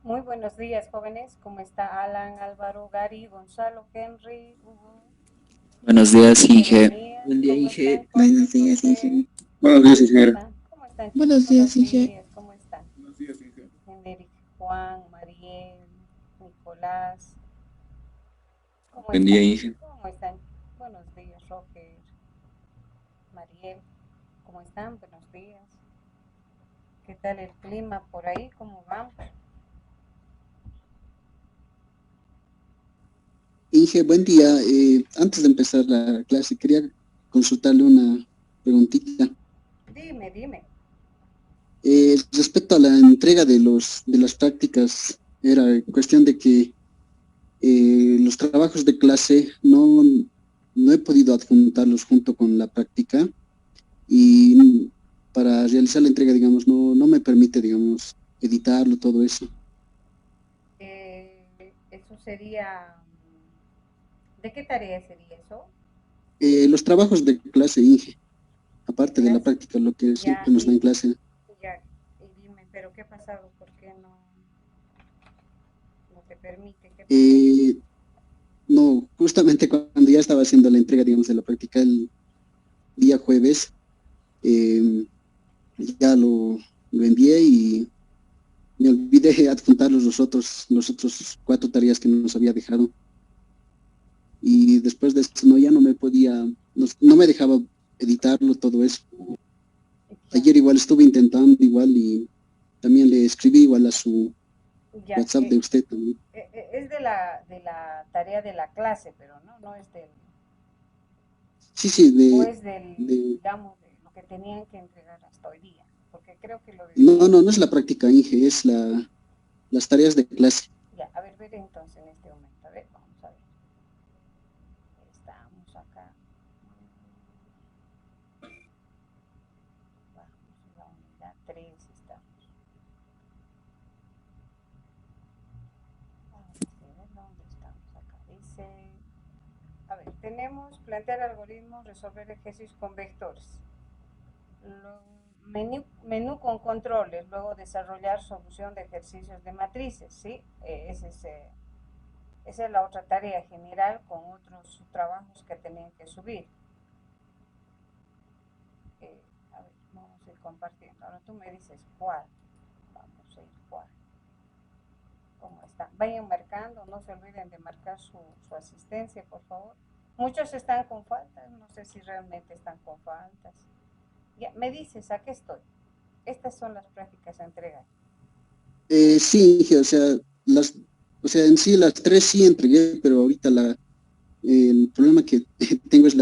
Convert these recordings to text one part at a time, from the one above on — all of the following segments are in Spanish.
Muy buenos días, jóvenes. ¿Cómo está Alan, Álvaro, Gary, Gonzalo, Henry, Hugo, Buenos días, Inge. Jeremías? Buen día, ¿Cómo están, Inge. chicos? Buenos días, José, Inge. Buenos días, ¿cómo ingeniero. están? ¿Cómo están, chicos? Buenos días, Buenos Inge. días, ¿cómo están? Buenos días, Inge. Henry, Juan, Mariel, Nicolás, ¿cómo Buen día, están? Inge. ¿Cómo están? Buenos días, Roger, Mariel, ¿cómo están? Buenos días. ¿Qué tal el clima por ahí? ¿Cómo van? Inge, buen día. Antes de empezar la clase, quería consultarle una preguntita. Dime, dime. Respecto a la entrega de las prácticas, era cuestión de que los trabajos de clase no he podido adjuntarlos junto con la práctica y para realizar la entrega, digamos, no me permite, digamos, editarlo, todo eso. Eso sería... ¿De qué tarea sería eso? Los trabajos de clase, Inge, De aparte de la clase. práctica, lo que Ya, siempre nos da en clase. ya, y dime, ¿pero qué ha pasado? ¿Por qué no te permite? ¿Qué pasó? Eh, no, justamente cuando ya estaba haciendo la entrega, digamos, de la práctica el día jueves, eh, ya lo envié y me olvidé de adjuntar los otros cuatro tareas que nos había dejado. Y después de esto, no, ya no me podía, no me dejaba editarlo, todo eso. Ya, Ayer igual estuve intentando igual y también le escribí igual a su ya, WhatsApp de usted también. es de la tarea de la clase, pero no es del, Sí, sí, o es del, de digamos, de lo que tenían que entregar hasta hoy día, porque creo que lo no, deberían, no es la práctica, Inge, es las tareas de clase. ya, a ver, ver entonces en este momento, a ver, vamos a ver, estamos acá, vamos, la unidad 3 estamos. A ver, ¿dónde estamos acá? Dice, a ver, tenemos plantear algoritmos, resolver ejercicios con vectores. Menú con controles, luego desarrollar solución de ejercicios de matrices, ¿sí? Esa es la otra tarea general con otros trabajos que tenían que subir. A ver, vamos a ir compartiendo. Ahora tú me dices cuál. Vamos a ir cuál. ¿Cómo está? Vayan marcando, no se olviden de marcar su asistencia, por favor. Muchos están con faltas, no sé si realmente están con faltas. Ya, me dices, aquí estoy. Estas son las prácticas a entregar. Sí, Inge, o sea, en sí las tres sí entregué, pero ahorita el problema que tengo es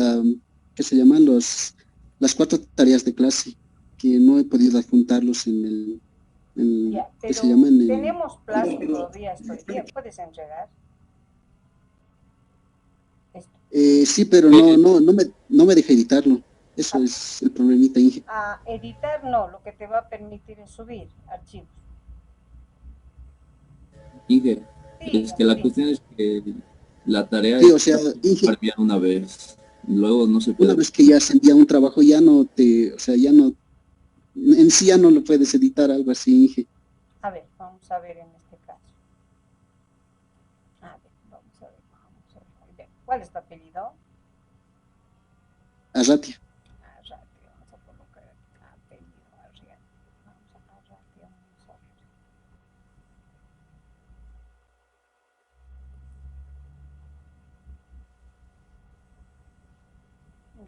¿qué se llaman? Las cuatro tareas de clase, que no he podido adjuntarlos Ya, ¿qué se llama? pero tenemos plazo todavía hasta hoy día. ¿Puedes entregar esto? Sí, pero no me deja editarlo. Eso A, es el problemita, Inge. a editar no, lo que te va a permitir es subir archivos. Inge, es que Dígame, la dime. cuestión es que la tarea Sí, o es sea, Inge, para enviar una vez. Luego no se una puede. vez que ya se envía un trabajo, o sea, ya no, en sí ya no lo puedes editar, algo así, Inge. A ver, vamos a ver en este caso. A ver, vamos a ver, vamos a ver. ¿Cuál es tu apellido? Arratia. Arrate, vamos a colocar aquí. Apellido Arrate. Vamos a Arrate, vamos a ver.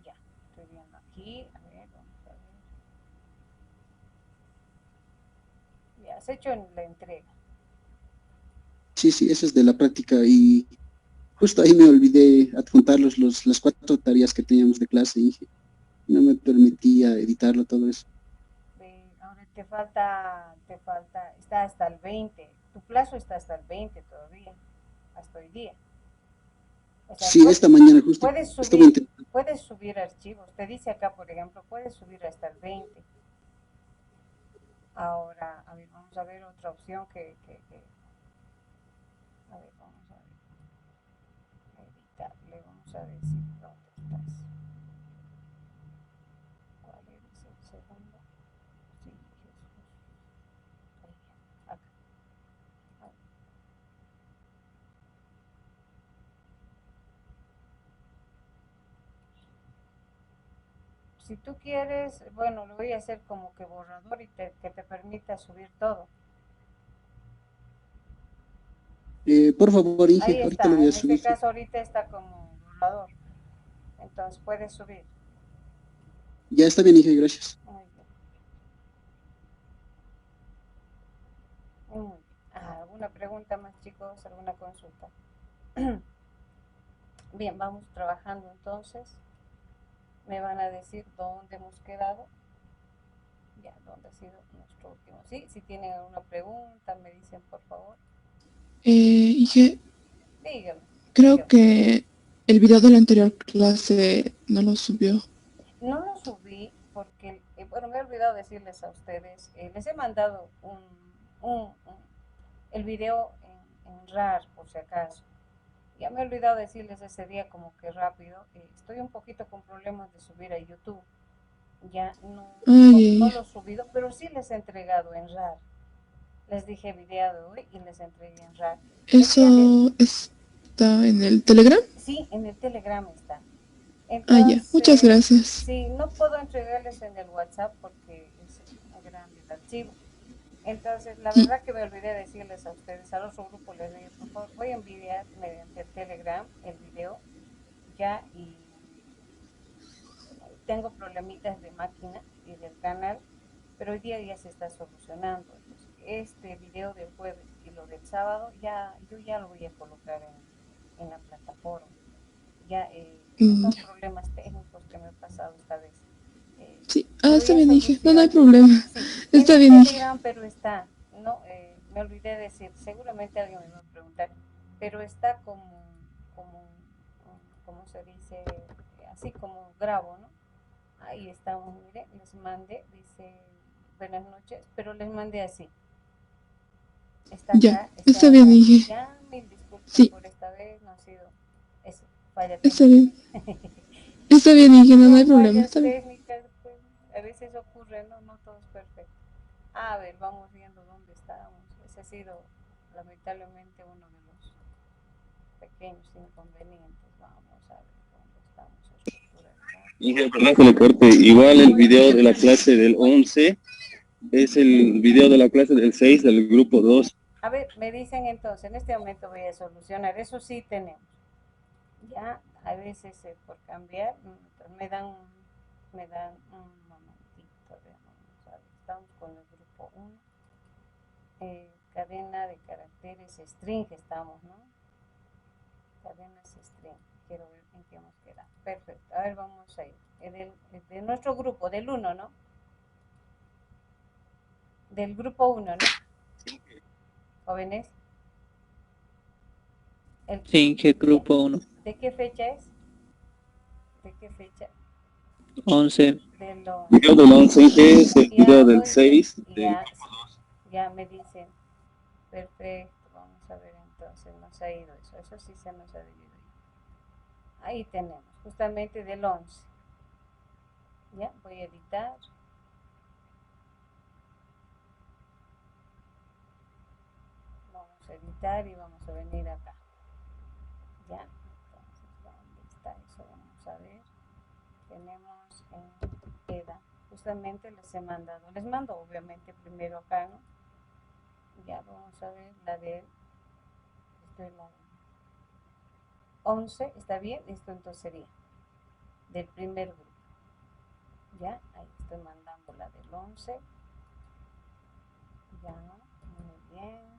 Ya, estoy viendo aquí. A ver, vamos a ver. Ya, has hecho en la entrega. Sí, sí, eso es de la práctica y justo ahí me olvidé adjuntar las cuatro tareas que teníamos de clase, Inge. No me permitía editarlo, todo eso. Ahora está hasta el 20. Tu plazo está hasta el 20 todavía, hasta hoy día. O sea, Sí, esta mañana justo puedes estuve subir, intentando. puedes subir archivos. Te dice acá, por ejemplo, puedes subir hasta el 20. Ahora, a ver, vamos a ver otra opción a ver, vamos a ver, editar. Le vamos a decir dónde estás. ¿Cuál eres el segundo? Sí, Jesús. Ahí, acá. si tú quieres, bueno, lo voy a hacer como que borrador y que te permita subir todo. Por favor, Inge, Ahí ahorita lo está, voy a en este subir. caso ahorita está como borrador. Entonces puedes subir. Ya está bien, Inge, gracias. Muy bien. Muy bien. ¿Alguna pregunta más, chicos? ¿Alguna consulta? Bien, vamos trabajando entonces. Me van a decir dónde hemos quedado. Ya, dónde ha sido nuestro último. Sí, si tienen alguna pregunta, me dicen por favor. Inge, Dígame. creo Dígame. que el video de la anterior clase no lo subió. No lo subí porque, bueno, me he olvidado decirles a ustedes, les he mandado el video en RAR, por si acaso. Ya me he olvidado decirles ese día como que rápido. Estoy un poquito con problemas de subir a YouTube. Ya no lo he subido, pero sí les he entregado en RAR. Les dije video de hoy y les entregué en RAR. ¿Eso está en el Telegram? Sí, en el Telegram está. Ya, muchas gracias. Sí, no puedo entregarles en el WhatsApp porque es muy grande el archivo. Entonces, la verdad que me olvidé decirles a ustedes, al otro grupo les dije, por favor, voy a enviar mediante el Telegram el video ya, y tengo problemitas de máquina y del canal, pero hoy día ya se está solucionando. Entonces, este video del jueves y lo del sábado, yo ya lo voy a colocar en la plataforma. Ya son problemas técnicos que me he pasado esta vez. Sí, está bien, dije, no hay problema. Sí, Está en bien, dije. Telegram, pero está, no, me olvidé decir, seguramente alguien me va a preguntar, pero está como se dice, así como grabo, ¿no? Ahí estamos, mire, les mandé, dice, buenas noches, pero les mandé así. Está acá, está bien, dije. Ya, mil disculpas por esta vez, no ha sido, eso, falla técnica. Está bien. Está bien, dije, no hay problema, está bien. Técnicas, pues, a veces ocurre, no todo es perfecto. A ver, vamos viendo dónde estábamos. Ese ha sido, lamentablemente, uno de los pequeños inconvenientes. Vamos a ver dónde estamos. Inge, perdón que le corte. Igual el video de la clase del 11 es el video de la clase del 6 del grupo 2. A ver, me dicen entonces, en este momento voy a solucionar. Eso sí tenemos. Ya, a veces por cambiar, me dan un momentito. Vamos a ver, estamos con el grupo 1. Cadena de caracteres string estamos, ¿no? Cadenas string. Quiero ver en qué hemos quedado. Perfecto. A ver, vamos a ir. De nuestro grupo, del 1, ¿no? Del grupo 1, ¿no? Jóvenes. Sí, ¿qué grupo 1? ¿De qué fecha es? ¿De qué fecha? 11. Video del 11 es el video del 6 del grupo 2. Ya me dicen. Perfecto. Vamos a ver entonces. Nos ha ido eso. Eso sí se nos ha debido ir. Ahí tenemos. Justamente del 11. Ya, voy a editar. Vamos a editar y vamos a venir acá. Ya, entonces, ¿dónde está eso? Vamos a ver. Tenemos en EDA. Justamente les he mandado. Les mando obviamente primero acá, ¿no? Ya, vamos a ver la de... Esto es la 11, ¿está bien? Esto entonces sería del primer grupo. Ya, ahí estoy mandando la del 11. Ya, muy bien.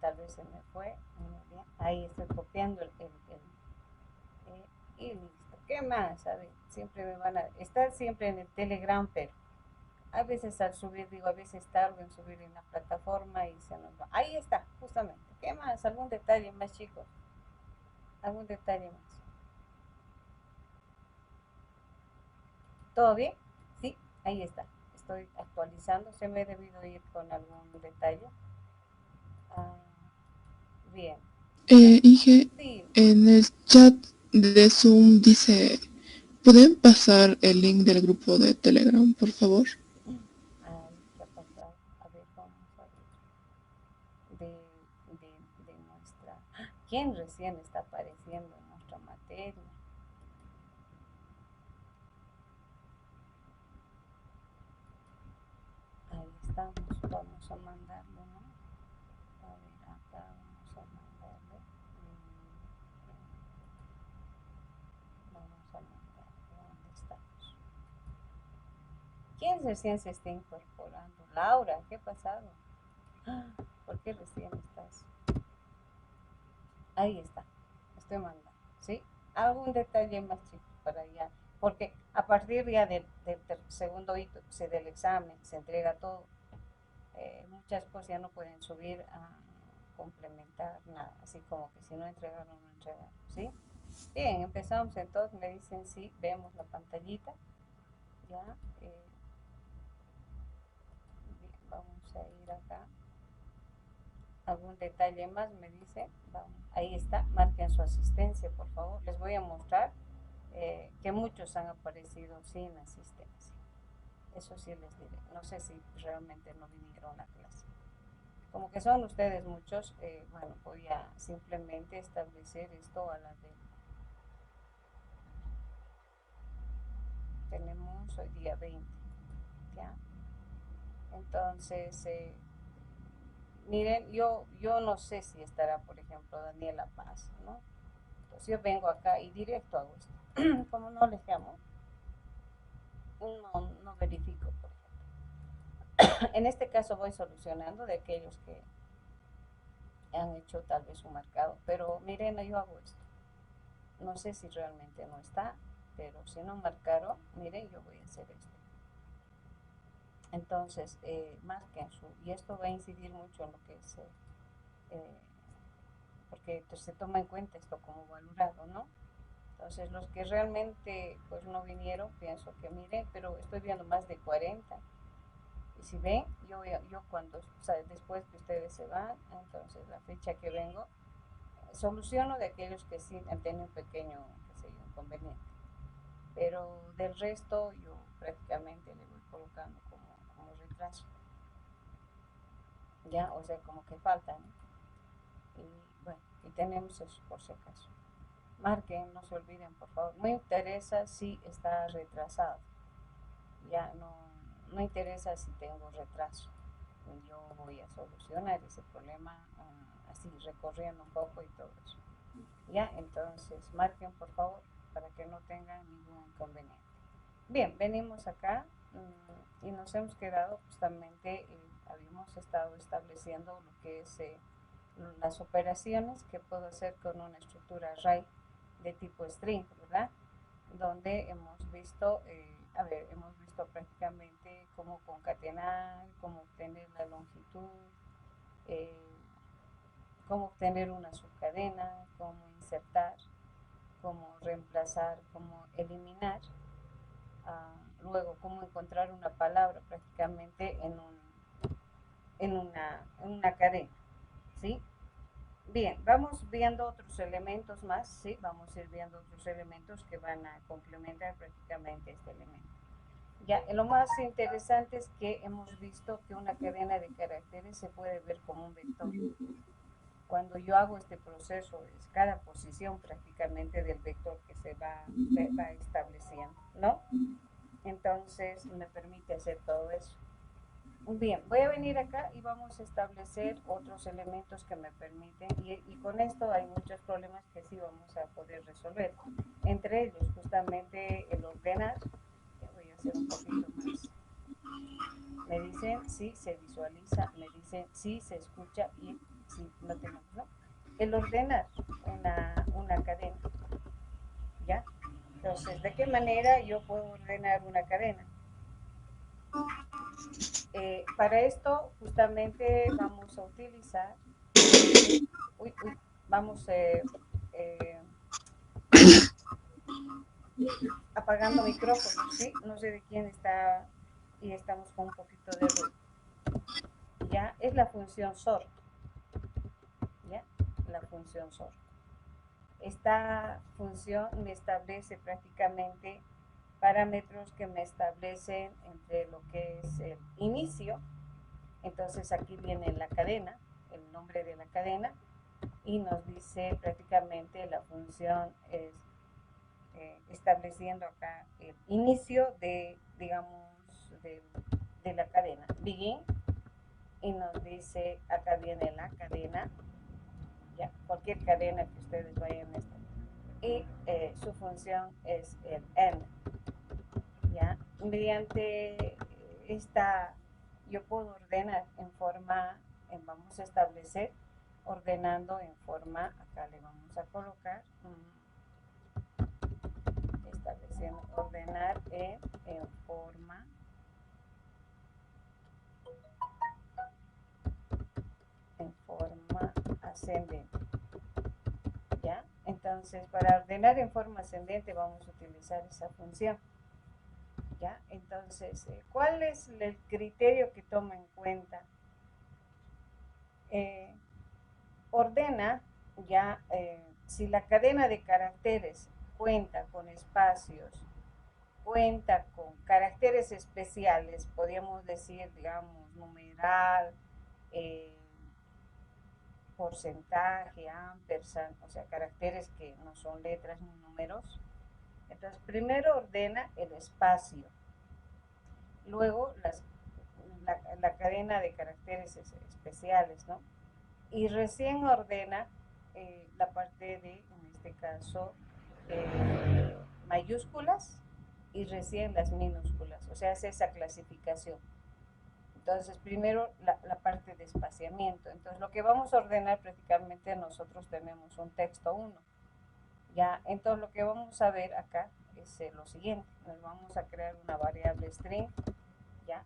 Tal vez se me fue. Muy bien. Ahí estoy copiando y listo. ¿Qué más? A ver, siempre me van a estar siempre en el Telegram, pero a veces al subir, digo, a veces tardo en subir en la plataforma y se nos va. Ahí está, justamente. ¿Qué más? ¿Algún detalle más, chicos? ¿Algún detalle más? ¿Todo bien? Sí, ahí está. Estoy actualizando. Se me ha debido ir con algún detalle. Bien. Inge, en el chat de Zoom dice, ¿pueden pasar el link del grupo de Telegram, por favor? ¿Qué ha pasado? A ver, vamos a ver. De nuestra... ¿Quién recién está apareciendo en nuestra materia? estamos? Vamos a mandarlo, ¿no? A ver, acá vamos a mandarle. Vamos a mandarle. ¿Dónde estamos? ¿Quién recién se está incorporando? Laura, ¿qué ha pasado? ¿Por qué recién estás? Ahí está. Estoy mandando, ¿sí? Algún detalle más, chicos, para allá. Porque a partir ya del segundo hito del examen se entrega todo. Muchas cosas ya no pueden subir a complementar nada, así como que si no entregaron, no entregaron, ¿sí? Bien, empezamos entonces, me dicen sí, vemos la pantallita, ya, bien, vamos a ir acá, algún detalle más me dice, vamos, ahí está, marquen su asistencia, por favor, les voy a mostrar que muchos han aparecido sin asistencia, eso sí les diré, no sé si realmente no vinieron a clase. Como que son ustedes muchos, bueno, voy a simplemente establecer esto a la de... Tenemos hoy día 20, ¿ya? Entonces, miren, yo no sé si estará, por ejemplo, Daniela Paz, ¿no? Entonces yo vengo acá y directo hago esto. Como no les llamo, no verifico, por ejemplo. En este caso voy solucionando de aquellos que han hecho tal vez un marcado, pero miren, yo hago esto. No sé si realmente no está, pero si no marcaron, miren, yo voy a hacer esto. Entonces, marquen su, y esto va a incidir mucho en lo que es, porque se toma en cuenta esto como valorado, ¿no? Entonces, los que realmente pues no vinieron, pienso que miren, pero estoy viendo más de 40. Y si ven, yo cuando, o sea, después que ustedes se van, entonces la fecha que vengo, soluciono de aquellos que sí han tenido un pequeño, qué sé yo, inconveniente. Pero del resto yo prácticamente le voy colocando como retraso. Ya, o sea, como que faltan. Y bueno, y tenemos eso por si acaso. Marquen, no se olviden, por favor. No interesa si está retrasado. Ya no interesa si tengo retraso. Yo voy a solucionar ese problema así recorriendo un poco y todo eso. Ya, entonces marquen por favor para que no tengan ningún inconveniente. Bien, venimos acá y nos hemos quedado justamente, habíamos estado estableciendo lo que es las operaciones que puedo hacer con una estructura array de tipo string, ¿verdad? Donde hemos visto, hemos visto prácticamente cómo concatenar, cómo obtener la longitud, cómo obtener una subcadena, cómo insertar, cómo reemplazar, cómo eliminar, luego cómo encontrar una palabra prácticamente en una cadena, ¿sí? Bien, vamos viendo otros elementos más, ¿sí? Vamos a ir viendo otros elementos que van a complementar prácticamente este elemento. Ya, lo más interesante es que hemos visto que una cadena de caracteres se puede ver como un vector. Cuando yo hago este proceso, es cada posición prácticamente del vector que se va estableciendo, ¿no? Entonces, me permite hacer todo eso. Bien, voy a venir acá y vamos a establecer otros elementos que me permiten, y con esto hay muchos problemas que sí vamos a poder resolver. Entre ellos, justamente el ordenar, que voy a hacer un poquito más. Me dicen si se visualiza, me dicen si se escucha y si no tenemos, ¿no? El ordenar una cadena, ¿ya? Entonces, ¿de qué manera yo puedo ordenar una cadena? Para esto justamente vamos a utilizar, vamos apagando micrófono, ¿sí? No sé de quién está y estamos con un poquito de ruido. Ya, es la función sort, ¿ya? La función sort. Esta función me establece prácticamente parámetros que me establecen entre lo que es el inicio. Entonces aquí viene la cadena, el nombre de la cadena, y nos dice prácticamente la función es estableciendo acá el inicio de, digamos, de la cadena, begin, y nos dice, acá viene la cadena, ya, cualquier cadena que ustedes vayan a estar, y su función es el end, ya, mediante esta, yo puedo ordenar en forma, vamos a establecer, ordenando en forma, acá le vamos a colocar, estableciendo, ordenar en forma, ascendente, ¿ya? Entonces, para ordenar en forma ascendente vamos a utilizar esa función, ¿ya? Entonces, ¿cuál es el criterio que toma en cuenta? Ordena, ya, si la cadena de caracteres cuenta con espacios, cuenta con caracteres especiales, podríamos decir, digamos, numeral, porcentaje, ampersand, o sea, caracteres que no son letras ni números. Entonces, primero ordena el espacio, luego la cadena de caracteres especiales, ¿no? Y recién ordena la parte de, en este caso, mayúsculas y recién las minúsculas, o sea, hace esa clasificación. Entonces, primero la parte de espaciamiento. Entonces, lo que vamos a ordenar prácticamente nosotros tenemos un texto 1. Ya, entonces lo que vamos a ver acá es lo siguiente. Nos vamos a crear una variable string. Ya,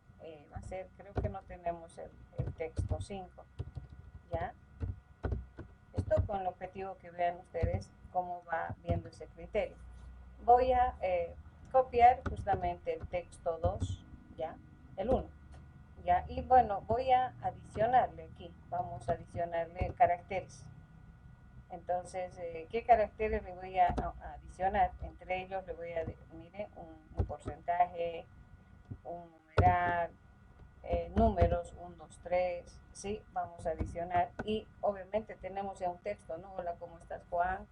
va a ser, creo que no tenemos el texto 5. Ya. Esto con el objetivo que vean ustedes cómo va viendo ese criterio. Voy a copiar justamente el texto 2, ya, el 1. ¿Ya? Y bueno, voy a adicionarle aquí, vamos a adicionarle caracteres. Entonces, ¿qué caracteres le voy a adicionar? Entre ellos le voy a, mire, un porcentaje, un numeral, números, 1, 2, 3, ¿sí? Vamos a adicionar. Y obviamente tenemos ya un texto, ¿no? Hola, ¿cómo estás, Juan?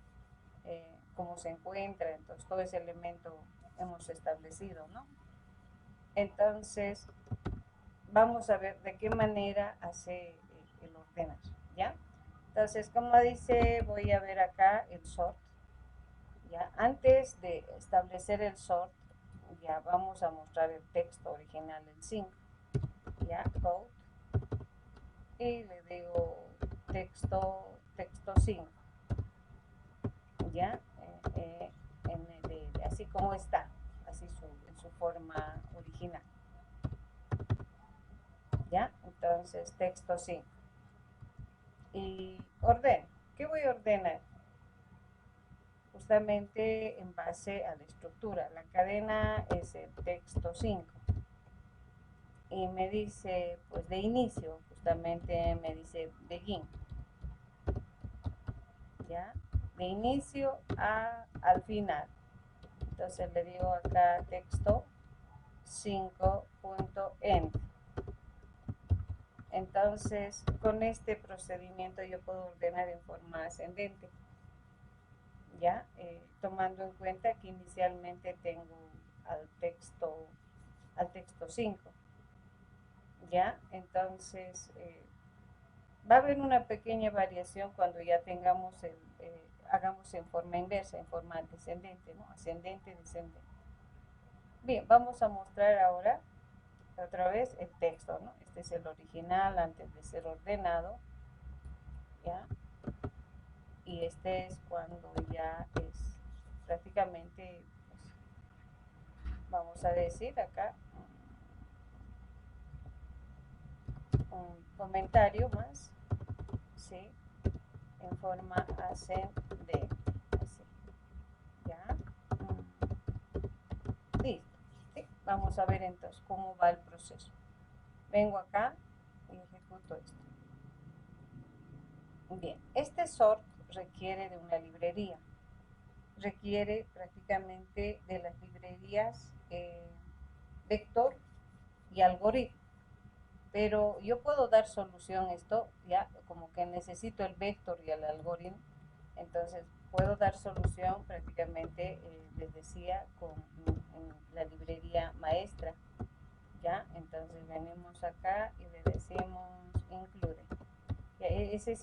¿Cómo se encuentra? Entonces, todo ese elemento hemos establecido, ¿no? Entonces, vamos a ver de qué manera hace el ordenar, ¿ya? Entonces, como dice, voy a ver acá el sort, ¿ya? Antes de establecer el sort, ya vamos a mostrar el texto original, el 5, ¿ya? Code, y le digo texto 5, ¿ya? Así como está, así en su forma original, ¿ya? Entonces, texto 5. Y ordeno. ¿Qué voy a ordenar? Justamente en base a la estructura. La cadena es el texto 5. Y me dice, pues de inicio, justamente me dice begin. ¿Ya? De inicio al final. Entonces le digo acá texto 5.end. Entonces, con este procedimiento yo puedo ordenar en forma ascendente, ya, tomando en cuenta que inicialmente tengo al texto 5, ya. Entonces, va a haber una pequeña variación cuando ya tengamos hagamos en forma inversa, en forma descendente, ¿no? Ascendente, descendente. Bien, vamos a mostrar ahora otra vez el texto, ¿no? Este es el original antes de ser ordenado, ¿ya? Y este es cuando ya es prácticamente, pues, vamos a decir acá, un comentario más, ¿sí? En forma ascendente, así, ¿ya? Listo, ¿sí? Vamos a ver entonces cómo va el proceso. Vengo acá y ejecuto esto. Bien, este sort requiere de una librería, requiere prácticamente de las librerías vector y algoritmo, pero yo puedo dar solución a esto, ya como que necesito el vector y el algoritmo, entonces puedo dar solución prácticamente, les decía, con la librería maestra, ¿ya? Entonces venimos acá y le decimos include. Ya, ese es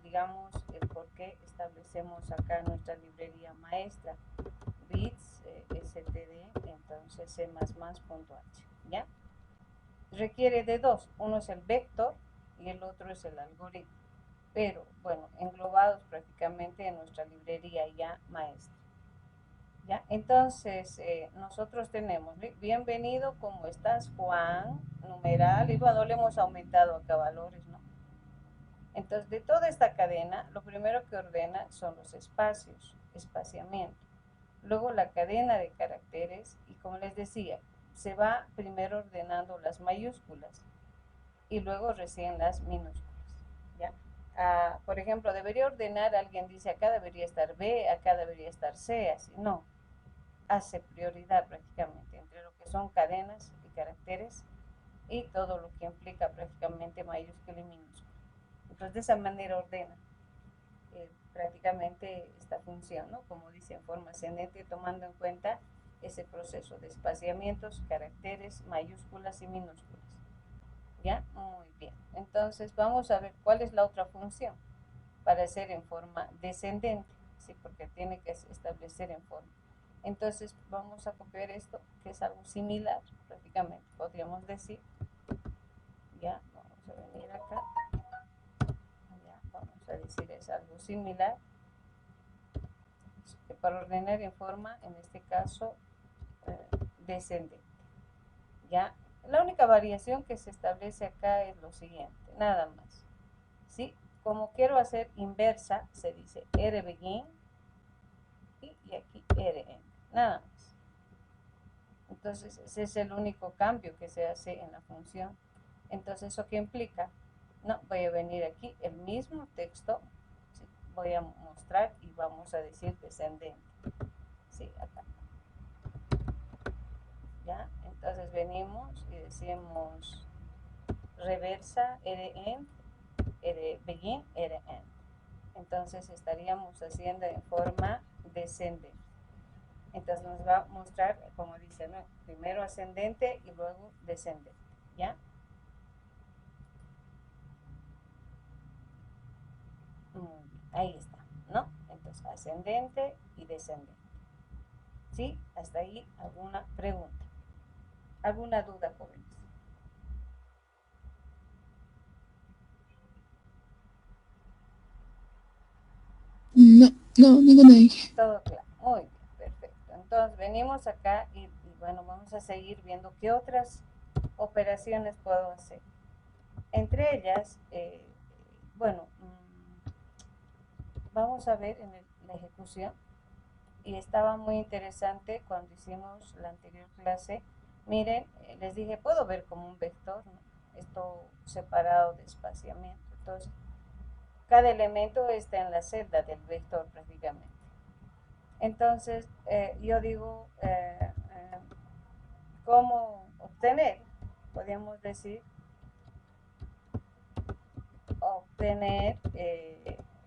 digamos, el por qué establecemos acá nuestra librería maestra, bits, std, entonces c++.h, ¿ya? Requiere de dos, uno es el vector y el otro es el algoritmo, pero bueno, englobados prácticamente en nuestra librería ya maestra. ¿Ya? Entonces, nosotros tenemos, bienvenido, ¿cómo estás, Juan? Numeral, y bueno, le hemos aumentado acá valores, ¿no? Entonces, de toda esta cadena, lo primero que ordena son los espacios, espaciamiento. Luego la cadena de caracteres, y como les decía, se va primero ordenando las mayúsculas y luego recién las minúsculas, ¿ya? Por ejemplo, debería ordenar, alguien dice, acá debería estar B, acá debería estar C, así, no. Hace prioridad prácticamente entre lo que son cadenas y caracteres y todo lo que implica prácticamente mayúscula y minúscula. Entonces de esa manera ordena prácticamente esta función, ¿no? Como dice, en forma ascendente, tomando en cuenta ese proceso de espaciamientos, caracteres, mayúsculas y minúsculas. ¿Ya? Muy bien. Entonces vamos a ver cuál es la otra función para hacer en forma descendente, ¿sí? Porque tiene que establecer en forma. Entonces vamos a copiar esto, que es algo similar, prácticamente, podríamos decir. Ya, vamos a venir acá. Ya, vamos a decir, es algo similar. Para ordenar en forma, en este caso, descendente. Ya, la única variación que se establece acá es lo siguiente, nada más. ¿Sí? Como quiero hacer inversa, se dice rbegin y aquí rn, nada más. Entonces, ese es el único cambio que se hace en la función. Entonces, ¿eso qué implica? No, voy a venir aquí, el mismo texto, ¿sí? Voy a mostrar y vamos a decir descendente. Sí, acá. ¿Ya? Entonces, venimos y decimos reversa, rn, begin, rn. Entonces, estaríamos haciendo en forma descendente. Entonces nos va a mostrar, como dice, ¿no? Primero ascendente y luego descendente, ¿ya? Ahí está, ¿no? Entonces ascendente y descendente. ¿Sí? Hasta ahí, ¿alguna pregunta? ¿Alguna duda, jóvenes? No, ninguna dije. Todo claro, muy bien, perfecto. Entonces venimos acá y bueno, vamos a seguir viendo qué otras operaciones puedo hacer. Entre ellas, bueno, vamos a ver en la ejecución, y estaba muy interesante cuando hicimos la anterior clase. Miren, les dije, puedo ver como un vector, ¿no? Esto separado de espaciamiento. Entonces, cada elemento está en la celda del vector prácticamente. Entonces, yo digo, ¿cómo obtener? Podríamos decir, obtener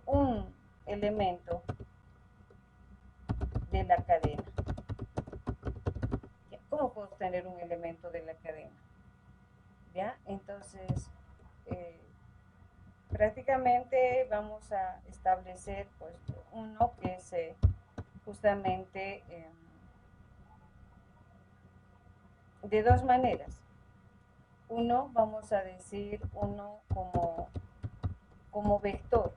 un elemento de la cadena. ¿Cómo puedo obtener un elemento de la cadena? ¿Ya? Entonces, prácticamente vamos a establecer pues uno que es justamente de dos maneras. Uno, vamos a decir uno como vector,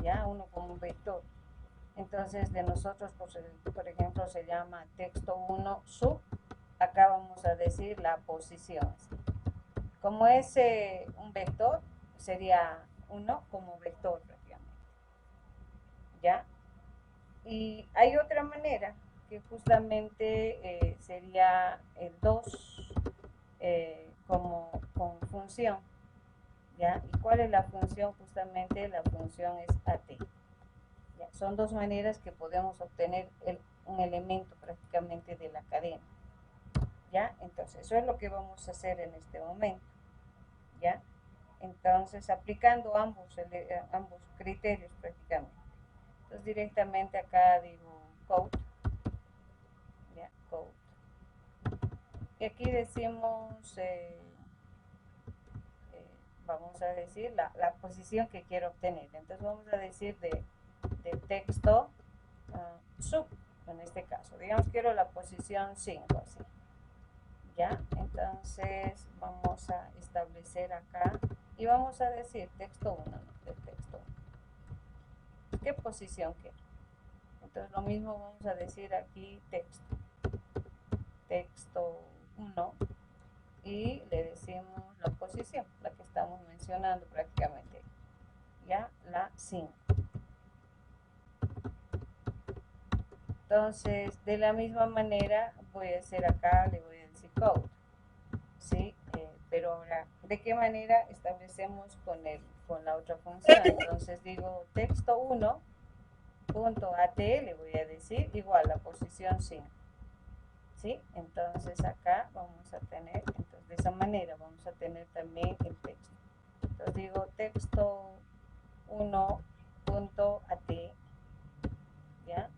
¿ya? Uno como vector. Entonces, de nosotros, por ejemplo, se llama texto 1 sub. Acá vamos a decir la posición. Como es un vector, sería 1 como vector prácticamente. ¿Ya? Y hay otra manera que justamente sería el 2 como función. ¿Ya? ¿Y cuál es la función? Justamente la función es AT. ¿Ya? Son dos maneras que podemos obtener un elemento prácticamente de la cadena. ¿Ya? Entonces, eso es lo que vamos a hacer en este momento. ¿Ya? Entonces, aplicando ambos criterios prácticamente. Entonces, directamente acá digo code. ¿Ya? Code. Y aquí decimos, vamos a decir la posición que quiero obtener. Entonces vamos a decir de texto sub, en este caso. Digamos quiero la posición 5, así. ¿Ya? Entonces vamos a establecer acá y vamos a decir texto 1, ¿no? De texto 1. ¿Qué posición quiero? Entonces lo mismo vamos a decir aquí texto 1 y le decimos la posición, la que estamos mencionando prácticamente, ya la 5. Entonces de la misma manera voy a hacer acá, le voy a decir code, ¿sí? Pero ahora, ¿de qué manera establecemos con la otra función? Entonces digo texto 1 punto at, le voy a decir igual la posición 5, ¿sí? Entonces acá vamos a tener, entonces de esa manera vamos a tener también el texto. Entonces digo texto 1 punto at, ¿ya?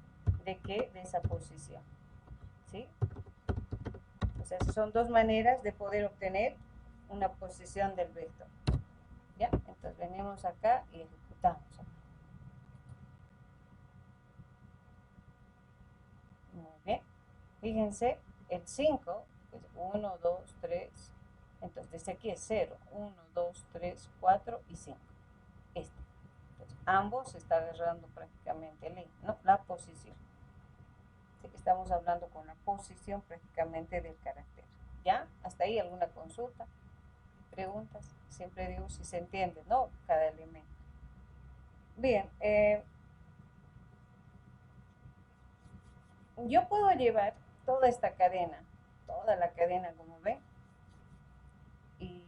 ¿De qué? De esa posición, ¿sí? O sea, son dos maneras de poder obtener una posición del vector, ¿ya? Entonces venimos acá y ejecutamos. Muy bien. Fíjense, el 5, pues 1, 2, 3, entonces desde aquí es 0, 1, 2, 3, 4 y 5. Entonces, ambos se está agarrando prácticamente la posición. Así que estamos hablando con la posición prácticamente del carácter. ¿Ya? ¿Hasta ahí alguna consulta? ¿Preguntas? Siempre digo si se entiende, ¿no? Cada elemento. Bien, yo puedo llevar toda esta cadena, toda la cadena como ven, y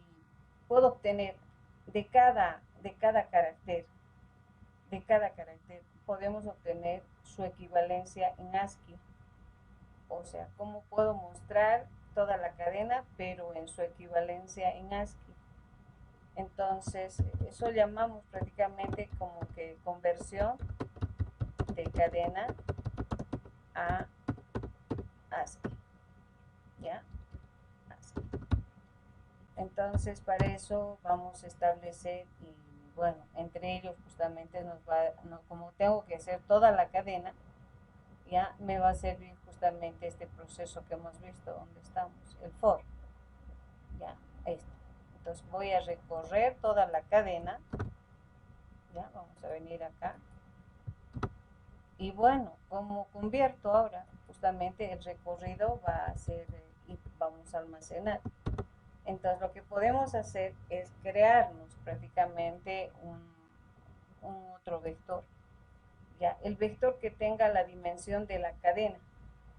puedo obtener de cada carácter, podemos obtener su equivalencia en ASCII. O sea, cómo puedo mostrar toda la cadena, pero en su equivalencia en ASCII. Entonces, eso llamamos prácticamente como que conversión de cadena a ASCII. ¿Ya? ASCII. Entonces, para eso vamos a establecer, y bueno, entre ellos justamente como tengo que hacer toda la cadena, ya me va a servir justamente este proceso que hemos visto, donde estamos, el for. Ya, esto. Entonces voy a recorrer toda la cadena. Ya, vamos a venir acá. Y bueno, como convierto ahora, justamente el recorrido va a ser, y vamos a almacenar. Entonces lo que podemos hacer es crearnos prácticamente un otro vector. ¿Ya? El vector que tenga la dimensión de la cadena,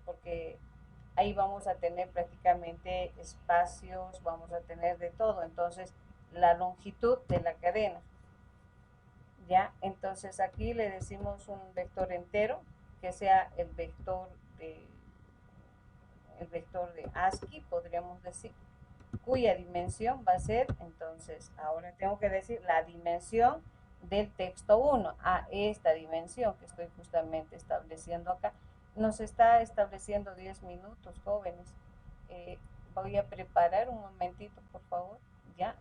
porque ahí vamos a tener prácticamente espacios, vamos a tener de todo. Entonces la longitud de la cadena. ¿Ya? Entonces aquí le decimos un vector entero, que sea el vector de ASCII, podríamos decir, cuya dimensión va a ser, entonces ahora tengo que decir la dimensión del texto 1 a esta dimensión que estoy justamente estableciendo acá. Nos está estableciendo 10 minutos, jóvenes. Voy a preparar un momentito, por favor. Ya,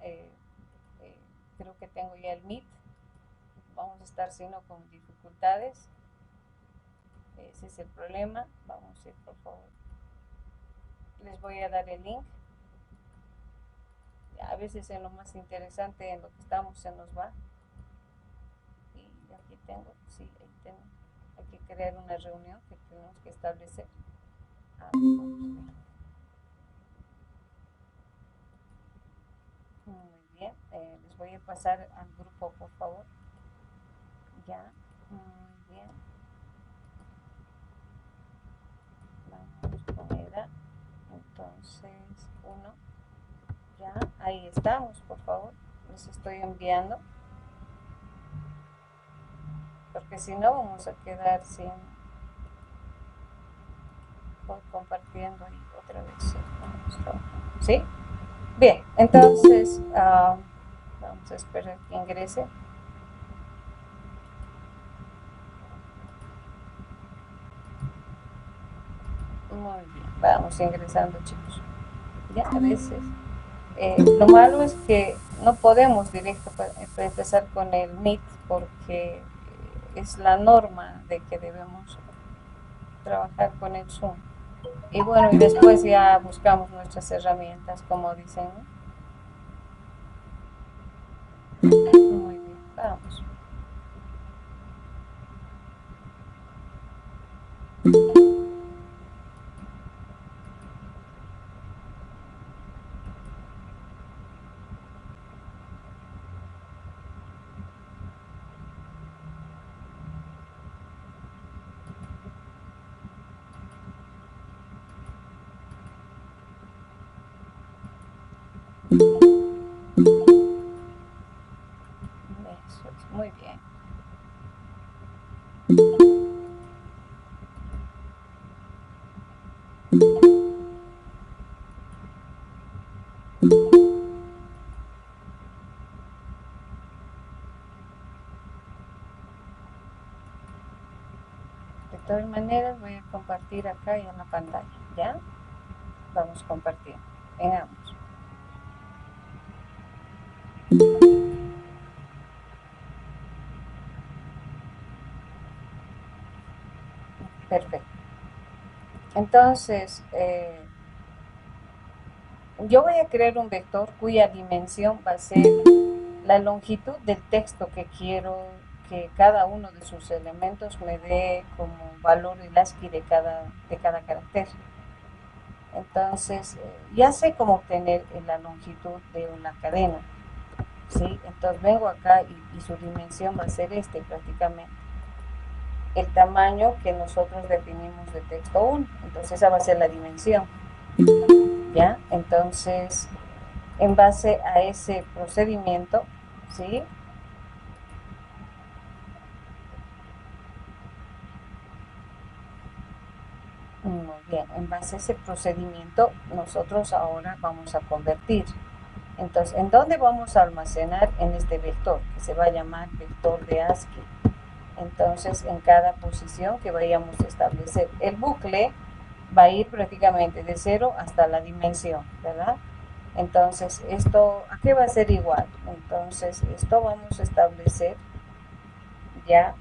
creo que tengo ya el Meet. Vamos a estar sino con dificultades. Ese es el problema. Vamos a ir, por favor. Les voy a dar el link. A veces en lo más interesante, en lo que estamos, se nos va. Y aquí tengo, sí, ahí tengo. Hay que crear una reunión que tenemos que establecer. Muy bien, les voy a pasar al grupo, por favor. Ya, muy bien. Vamos con edad. Entonces, 1. Ya, ahí estamos, por favor. Les estoy enviando. Porque si no, vamos a quedar sin... Voy compartiendo ahí otra vez. ¿Sí? Bien, entonces, vamos a esperar que ingrese. Muy bien, vamos ingresando, chicos. ya a veces. Lo malo es que no podemos directo para empezar con el Meet porque es la norma de que debemos trabajar con el Zoom. Y bueno, y después ya buscamos nuestras herramientas, como dicen, ¿no? Muy bien, vamos. Eso es, muy bien. De todas maneras voy a compartir acá y en la pantalla, ¿ya? Vamos a compartir. Vengamos. Perfecto. Entonces, yo voy a crear un vector cuya dimensión va a ser la longitud del texto que quiero que cada uno de sus elementos me dé como valor el ASCII de cada carácter. Entonces, ya sé cómo obtener la longitud de una cadena, ¿sí? Entonces vengo acá y su dimensión va a ser prácticamente. El tamaño que nosotros definimos de texto 1, entonces esa va a ser la dimensión, ¿ya? Entonces, en base a ese procedimiento, ¿sí? Muy bien, en base a ese procedimiento, nosotros ahora vamos a convertir. Entonces, ¿en dónde vamos a almacenar? En este vector, que se va a llamar vector de ASCII. Entonces, en cada posición que vayamos a establecer, el bucle va a ir prácticamente de 0 hasta la dimensión, ¿verdad? Entonces, esto, ¿a qué va a ser igual? Entonces, esto vamos a establecer ya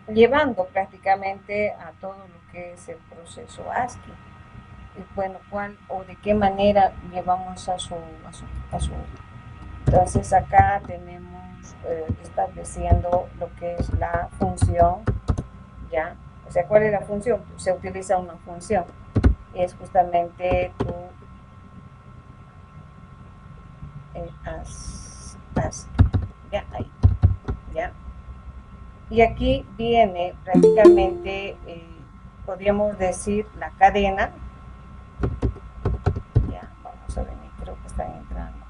llevando prácticamente a todo lo que es el proceso ASCII. Y bueno, ¿cuál o de qué manera llevamos a su entonces acá tenemos estableciendo lo que es la función, ¿ya? O sea, ¿cuál es la función? Se utiliza una función, y es justamente tu ya, ahí, ¿ya? Y aquí viene prácticamente, podríamos decir, la cadena, ya, vamos a venir, creo que están entrando.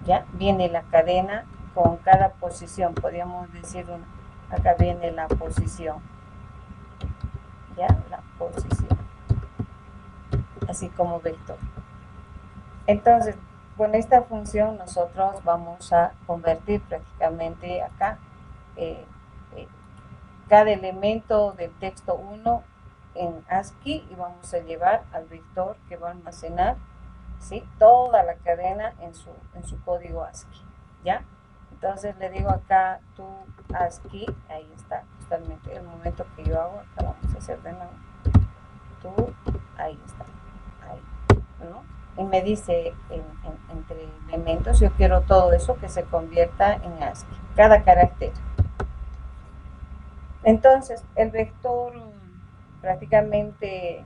Ya viene la cadena con cada posición, podríamos decir acá viene la posición, ya la posición, así como vector. Entonces, con esta función nosotros vamos a convertir prácticamente acá cada elemento del texto 1 en ASCII y vamos a llevar al vector que va a almacenar, ¿sí?, toda la cadena en su código ASCII, ¿ya? Entonces le digo acá tu ASCII, ahí está, justamente el momento que yo hago, acá vamos a hacer de nuevo, tu, ahí está, ahí, ¿no? Y me dice entre elementos, yo quiero todo eso que se convierta en ASCII, cada carácter. Entonces, el vector prácticamente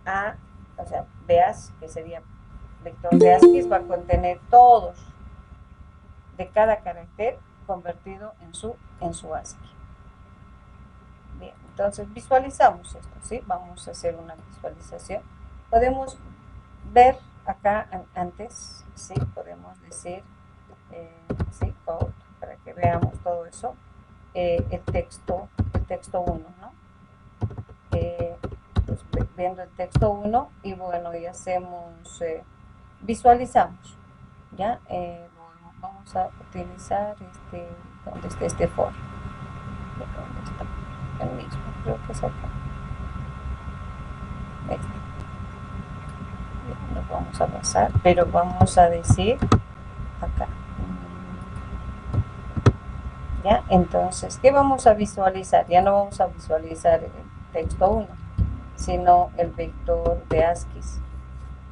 BAS, que sería vector de ASCII, va a contener todos de cada carácter convertido en su ASCII. Bien, entonces visualizamos esto, ¿sí? Vamos a hacer una visualización. Podemos ver acá antes, ¿sí? Podemos decir, ¿sí? Code, para que veamos todo eso. El texto 1, ¿no? Pues viendo el texto 1 y bueno, y hacemos, visualizamos, ¿ya? vamos a utilizar donde está este for. ¿Dónde está? El mismo, creo que es acá. Nos vamos a pasar, pero vamos a decir acá. ¿Ya? Entonces, ¿qué vamos a visualizar? Ya no vamos a visualizar el texto 1, sino el vector de ASCII,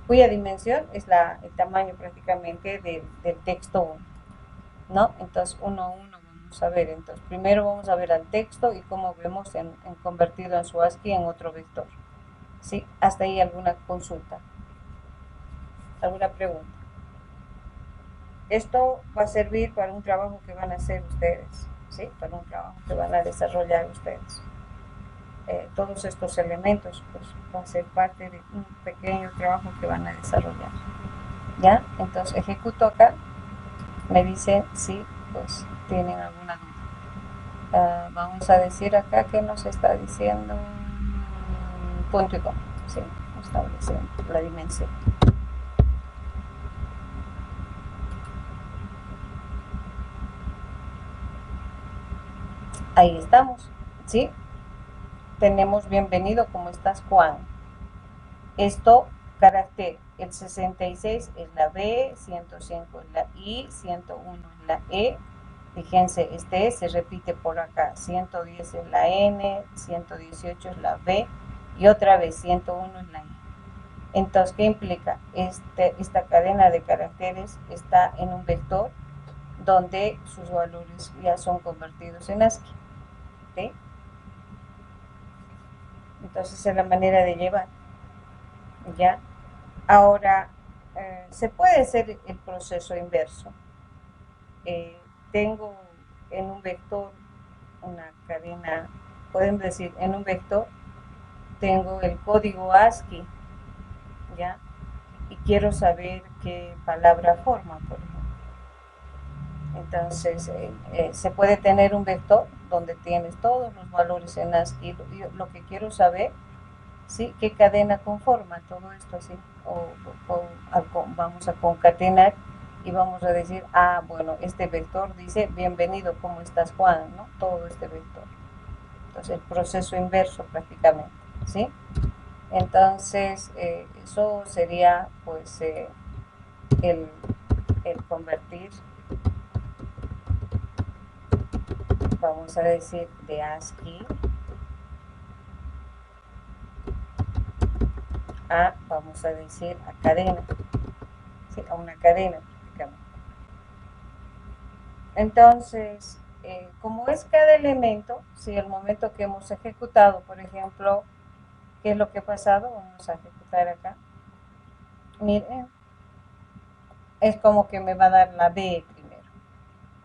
cuya dimensión es el tamaño prácticamente del texto 1, ¿no? Entonces, 1 a 1 vamos a ver. Entonces, primero vamos a ver al texto y cómo vemos en convertido en su ASCII en otro vector. ¿Sí? Hasta ahí alguna consulta. ¿Alguna pregunta? Esto va a servir para un trabajo que van a hacer ustedes, ¿sí? Para un trabajo que van a desarrollar ustedes. Todos estos elementos pues, van a ser parte de un pequeño trabajo que van a desarrollar. ¿Ya? Entonces ejecuto acá. Me dicen si pues tienen alguna duda. Vamos a decir acá que nos está diciendo punto y coma. Sí, estableciendo la dimensión. Ahí estamos, ¿sí? Tenemos bienvenido, ¿cómo estás, Juan? Esto, carácter, el 66 es la B, 105 es la I, 101 es la E. Fíjense, este se repite por acá, 110 es la N, 118 es la B y otra vez 101 es la I. Entonces, ¿qué implica? Esta cadena de caracteres está en un vector donde sus valores ya son convertidos en ASCII. ¿Sí? Entonces es la manera de llevar. ¿Ya? Ahora, se puede hacer el proceso inverso. Tengo en un vector una cadena, podemos decir, en un vector tengo el código ASCII, ¿ya? Y quiero saber qué palabra forma, por ejemplo. Entonces, se puede tener un vector donde tienes todos los valores en ASCII. Lo que quiero saber, ¿sí? ¿Qué cadena conforma todo esto así? Vamos a concatenar y vamos a decir, bueno, este vector dice, bienvenido, ¿cómo estás, Juan? ¿No? Todo este vector. Entonces, el proceso inverso prácticamente, ¿sí? Entonces, eso sería, pues, el convertir, vamos a decir, de ASCII vamos a decir, a cadena, ¿sí? A una cadena prácticamente. Entonces, como es cada elemento, si el momento que hemos ejecutado, por ejemplo, ¿qué es lo que ha pasado? Vamos a ejecutar acá. Miren, es como que me va a dar la B primero,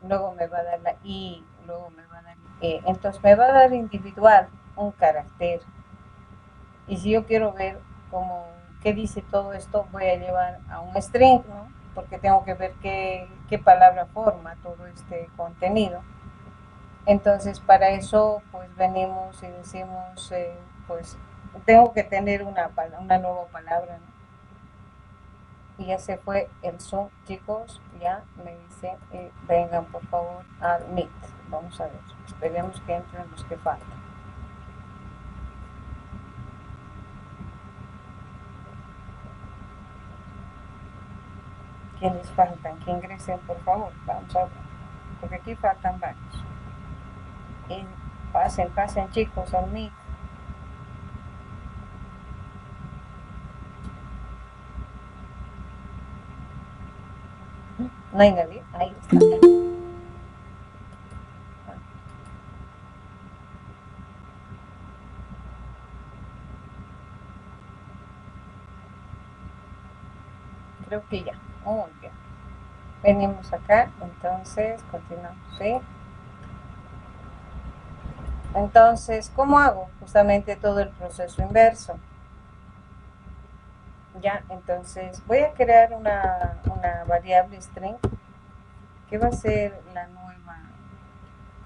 luego me va a dar la I, luego me va a dar E. Entonces me va a dar individual un carácter. Y si yo quiero ver qué dice todo esto, voy a llevar a un string, ¿no? Porque tengo que ver qué palabra forma todo este contenido. Entonces, para eso, pues venimos y decimos, pues tengo que tener una nueva palabra, ¿no? Y ya se fue el Zoom, chicos, ya me dice, vengan por favor al Meet. Vamos a ver, esperemos que entren los que faltan. ¿Quiénes faltan? Que ingresen, por favor. Vamos a ver. Porque aquí faltan varios. Y pasen, chicos, al Meet. No hay nadie. Ahí está. Creo que ya. Muy bien. Venimos acá, entonces continuamos, ¿sí? Entonces, ¿cómo hago? Justamente todo el proceso inverso. Ya, entonces voy a crear una variable string que va a ser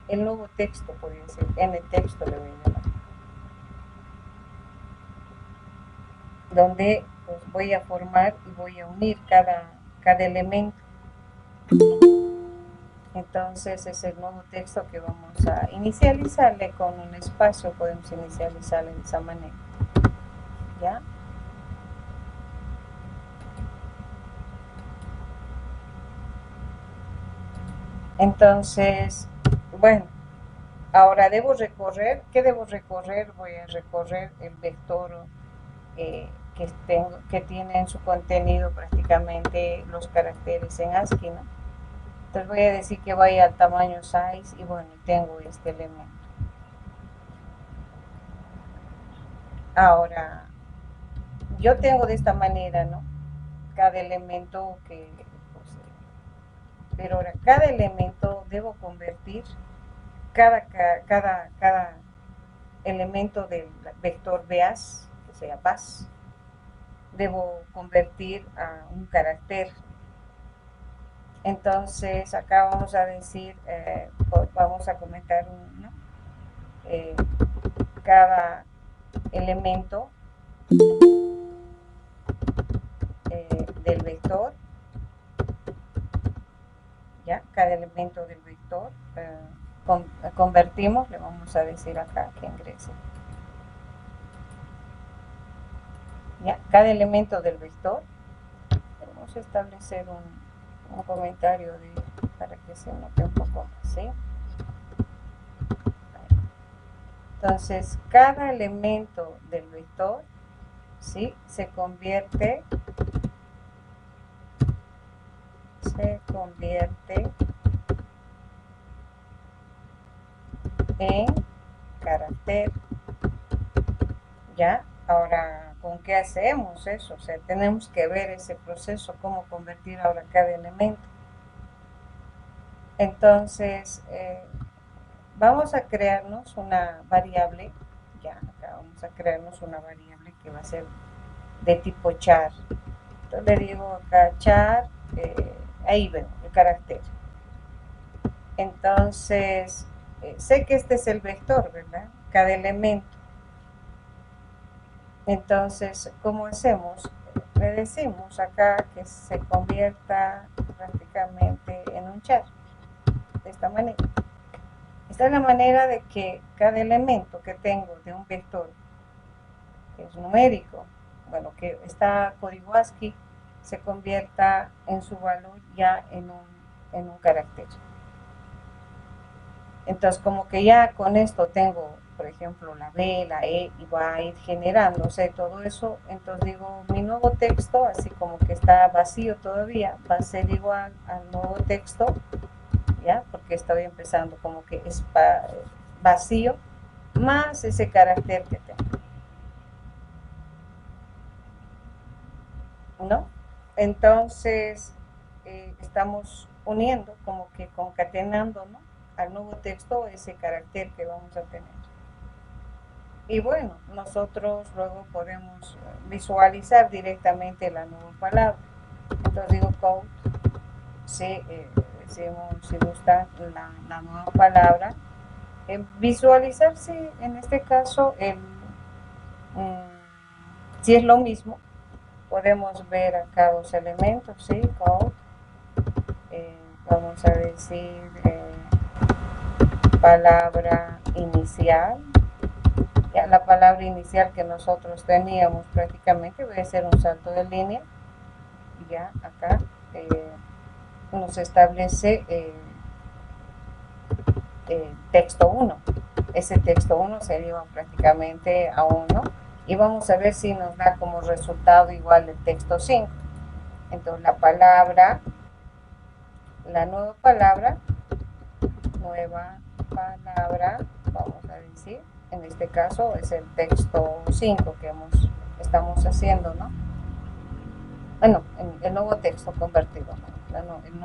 el nuevo texto, podría ser, en el texto le voy a llamar. Donde pues, voy a formar y voy a unir cada elemento. Entonces es el nuevo texto que vamos a inicializarle con un espacio, podemos inicializarle de esa manera, ¿ya? Entonces, bueno, ahora debo recorrer, ¿qué debo recorrer? Voy a recorrer el vector que tiene en su contenido prácticamente los caracteres en ASCII, ¿no? Entonces voy a decir que vaya al tamaño 6 y bueno, tengo este elemento. Ahora, yo tengo de esta manera, ¿no? Cada elemento que posee. Pero ahora, cada elemento debo convertir, cada elemento del vector BAS, que sea BAS, debo convertir a un carácter. Entonces, acá vamos a decir, vamos a comentar ¿no? Cada elemento del vector, ¿ya? Cada elemento del vector convertimos, le vamos a decir acá que ingrese. ¿Ya? Cada elemento del vector, vamos a establecer un comentario para que se note un poco más, ¿sí? Entonces, cada elemento del vector, ¿sí? Se convierte en carácter, ¿ya? Ahora, ¿con qué hacemos eso? O sea, tenemos que ver ese proceso, cómo convertir ahora cada elemento. Entonces, vamos a crearnos una variable, ya, acá vamos a crearnos una variable que va a ser de tipo char. Entonces le digo acá char, ahí veo el carácter. Entonces, sé que este es el vector, ¿verdad? Cada elemento. Entonces, ¿cómo hacemos? Le decimos acá que se convierta prácticamente en un char, de esta manera. Esta es la manera de que cada elemento que tengo de un vector que es numérico, bueno, que está código ASCII, se convierta en su valor ya en un carácter. Entonces, como que ya con esto tengo, por ejemplo, la B, la E, y va a ir generándose todo eso, entonces digo, mi nuevo texto, así como que está vacío todavía, va a ser igual al nuevo texto, ¿ya? Porque estoy empezando como que es vacío, más ese carácter que tengo, ¿no? Entonces, estamos uniendo, como que concatenando, ¿no? Al nuevo texto ese carácter que vamos a tener. Y bueno, nosotros luego podemos visualizar directamente la nueva palabra. Entonces digo code, decimos si gusta la nueva palabra. Visualizar si en este caso si es lo mismo, podemos ver acá dos elementos, ¿sí? Code, vamos a decir palabra inicial, ya la palabra inicial que nosotros teníamos prácticamente, voy a hacer un salto de línea, ya acá nos establece texto 1, ese texto 1 sería prácticamente a 1, y vamos a ver si nos da como resultado igual el texto 5. Entonces la nueva palabra, vamos a decir, en este caso es el texto 5 que estamos haciendo, ¿no? Bueno, el nuevo texto convertido, ¿no? El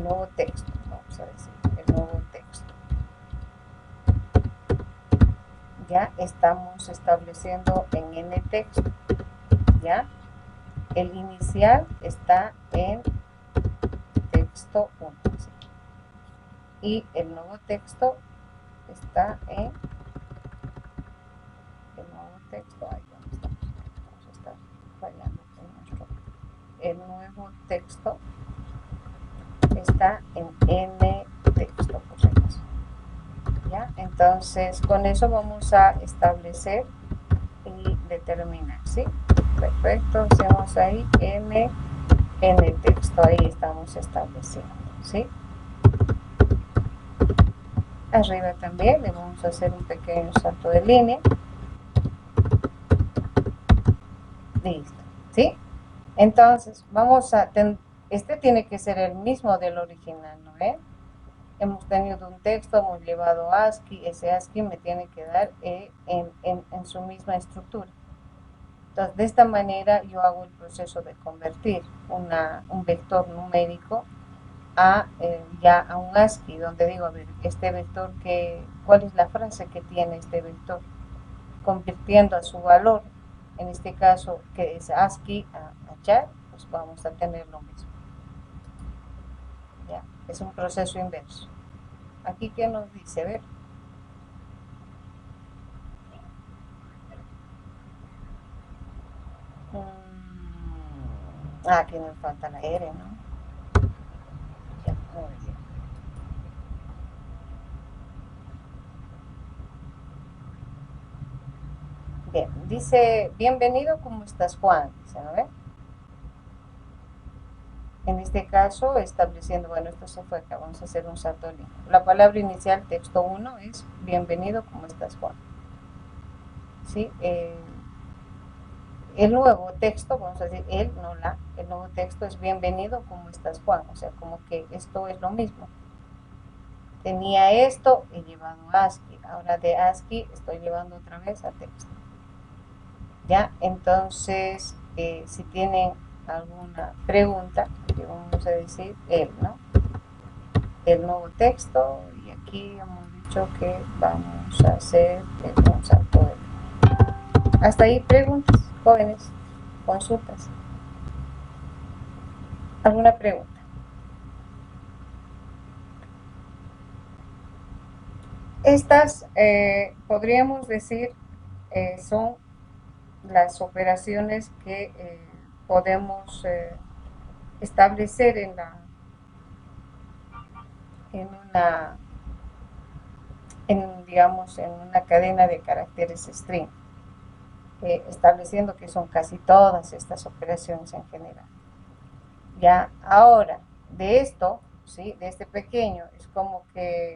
nuevo texto, vamos a decir, el nuevo texto. Ya estamos estableciendo en n texto, ¿ya? El inicial está en texto 1, ¿sí? Y el nuevo texto está en el nuevo texto, ahí donde estamos, vamos a estar fallando con el nuevo texto está en N texto, por si acaso. ¿Ya? Entonces, con eso vamos a establecer y determinar, ¿sí? Perfecto, hacemos ahí N texto, ahí estamos estableciendo, ¿sí? Arriba también le vamos a hacer un pequeño salto de línea. Listo, ¿sí? Entonces, este tiene que ser el mismo del original, ¿no es? Hemos tenido un texto, hemos llevado ASCII, ese ASCII me tiene que dar en su misma estructura. Entonces, de esta manera yo hago el proceso de convertir un vector numérico ya a un ASCII, donde digo, a ver, este vector, ¿cuál es la frase que tiene este vector? Convirtiendo a su valor, en este caso, que es ASCII a char, pues vamos a tener lo mismo. Ya, es un proceso inverso. Aquí, ¿qué nos dice? A ver. Aquí nos falta la R, ¿no? Ya, muy bien. Bien, dice, bienvenido, ¿cómo estás, Juan? Dice, ¿no ve? En este caso, estableciendo, bueno, esto se fue acá, vamos a hacer un salto de línea. La palabra inicial, texto 1, es bienvenido, ¿cómo estás, Juan? ¿Sí? El nuevo texto, vamos a decir, el nuevo texto es bienvenido, ¿cómo estás, Juan? O sea, como que esto es lo mismo. Tenía esto, he llevado ASCII, ahora de ASCII estoy llevando otra vez a texto. Ya, entonces, si tienen alguna pregunta, vamos a decir ¿no? El nuevo texto, y aquí hemos dicho que vamos a hacer un salto de línea. Hasta ahí preguntas, jóvenes, consultas. ¿Alguna pregunta? Estas, podríamos decir, son las operaciones que podemos establecer en una cadena de caracteres string, estableciendo que son casi todas estas operaciones en general. Ya, ahora, de esto, ¿sí? De este pequeño, es como que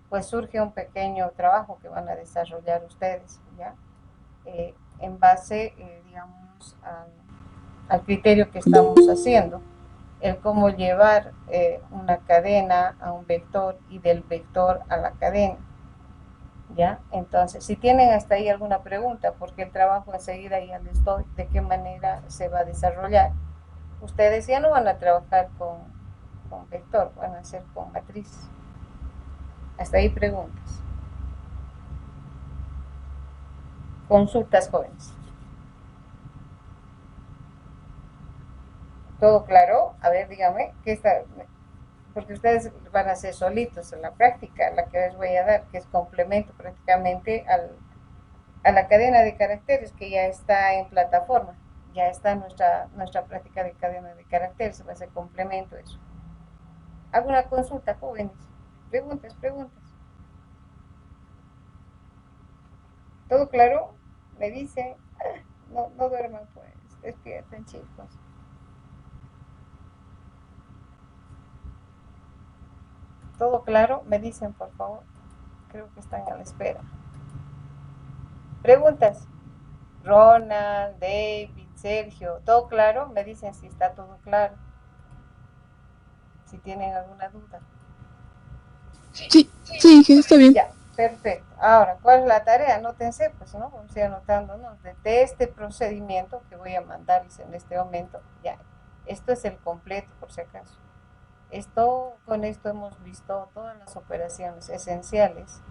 pues surge un pequeño trabajo que van a desarrollar ustedes, ¿ya? En base, digamos, al criterio que estamos haciendo, el cómo llevar una cadena a un vector y del vector a la cadena, ¿ya? Entonces, si tienen hasta ahí alguna pregunta, porque el trabajo enseguida ya les doy de qué manera se va a desarrollar. Ustedes ya no van a trabajar con vector, van a hacer con matriz. Hasta ahí preguntas. Consultas, jóvenes. ¿Todo claro? A ver, dígame, ¿qué está? Porque ustedes van a hacer solitos en la práctica, la que les voy a dar, que es complemento prácticamente a la cadena de caracteres que ya está en plataforma. Ya está nuestra práctica de cadena de caracteres, va a ser complemento eso. ¿Alguna consulta, jóvenes? Preguntas. ¿Todo claro? Me dice, no duerman pues, despierten chicos. ¿Todo claro? Me dicen, por favor. Creo que están a la espera. Preguntas. Ronald, David, Sergio, ¿todo claro? Me dicen si está todo claro. Si tienen alguna duda. Sí, que está bien. Ya, perfecto. Ahora, ¿cuál es la tarea? Anótense, pues, ¿no? Vamos a ir anotándonos de este procedimiento que voy a mandarles en este momento. Ya, esto es el completo, por si acaso. Con esto hemos visto todas las operaciones esenciales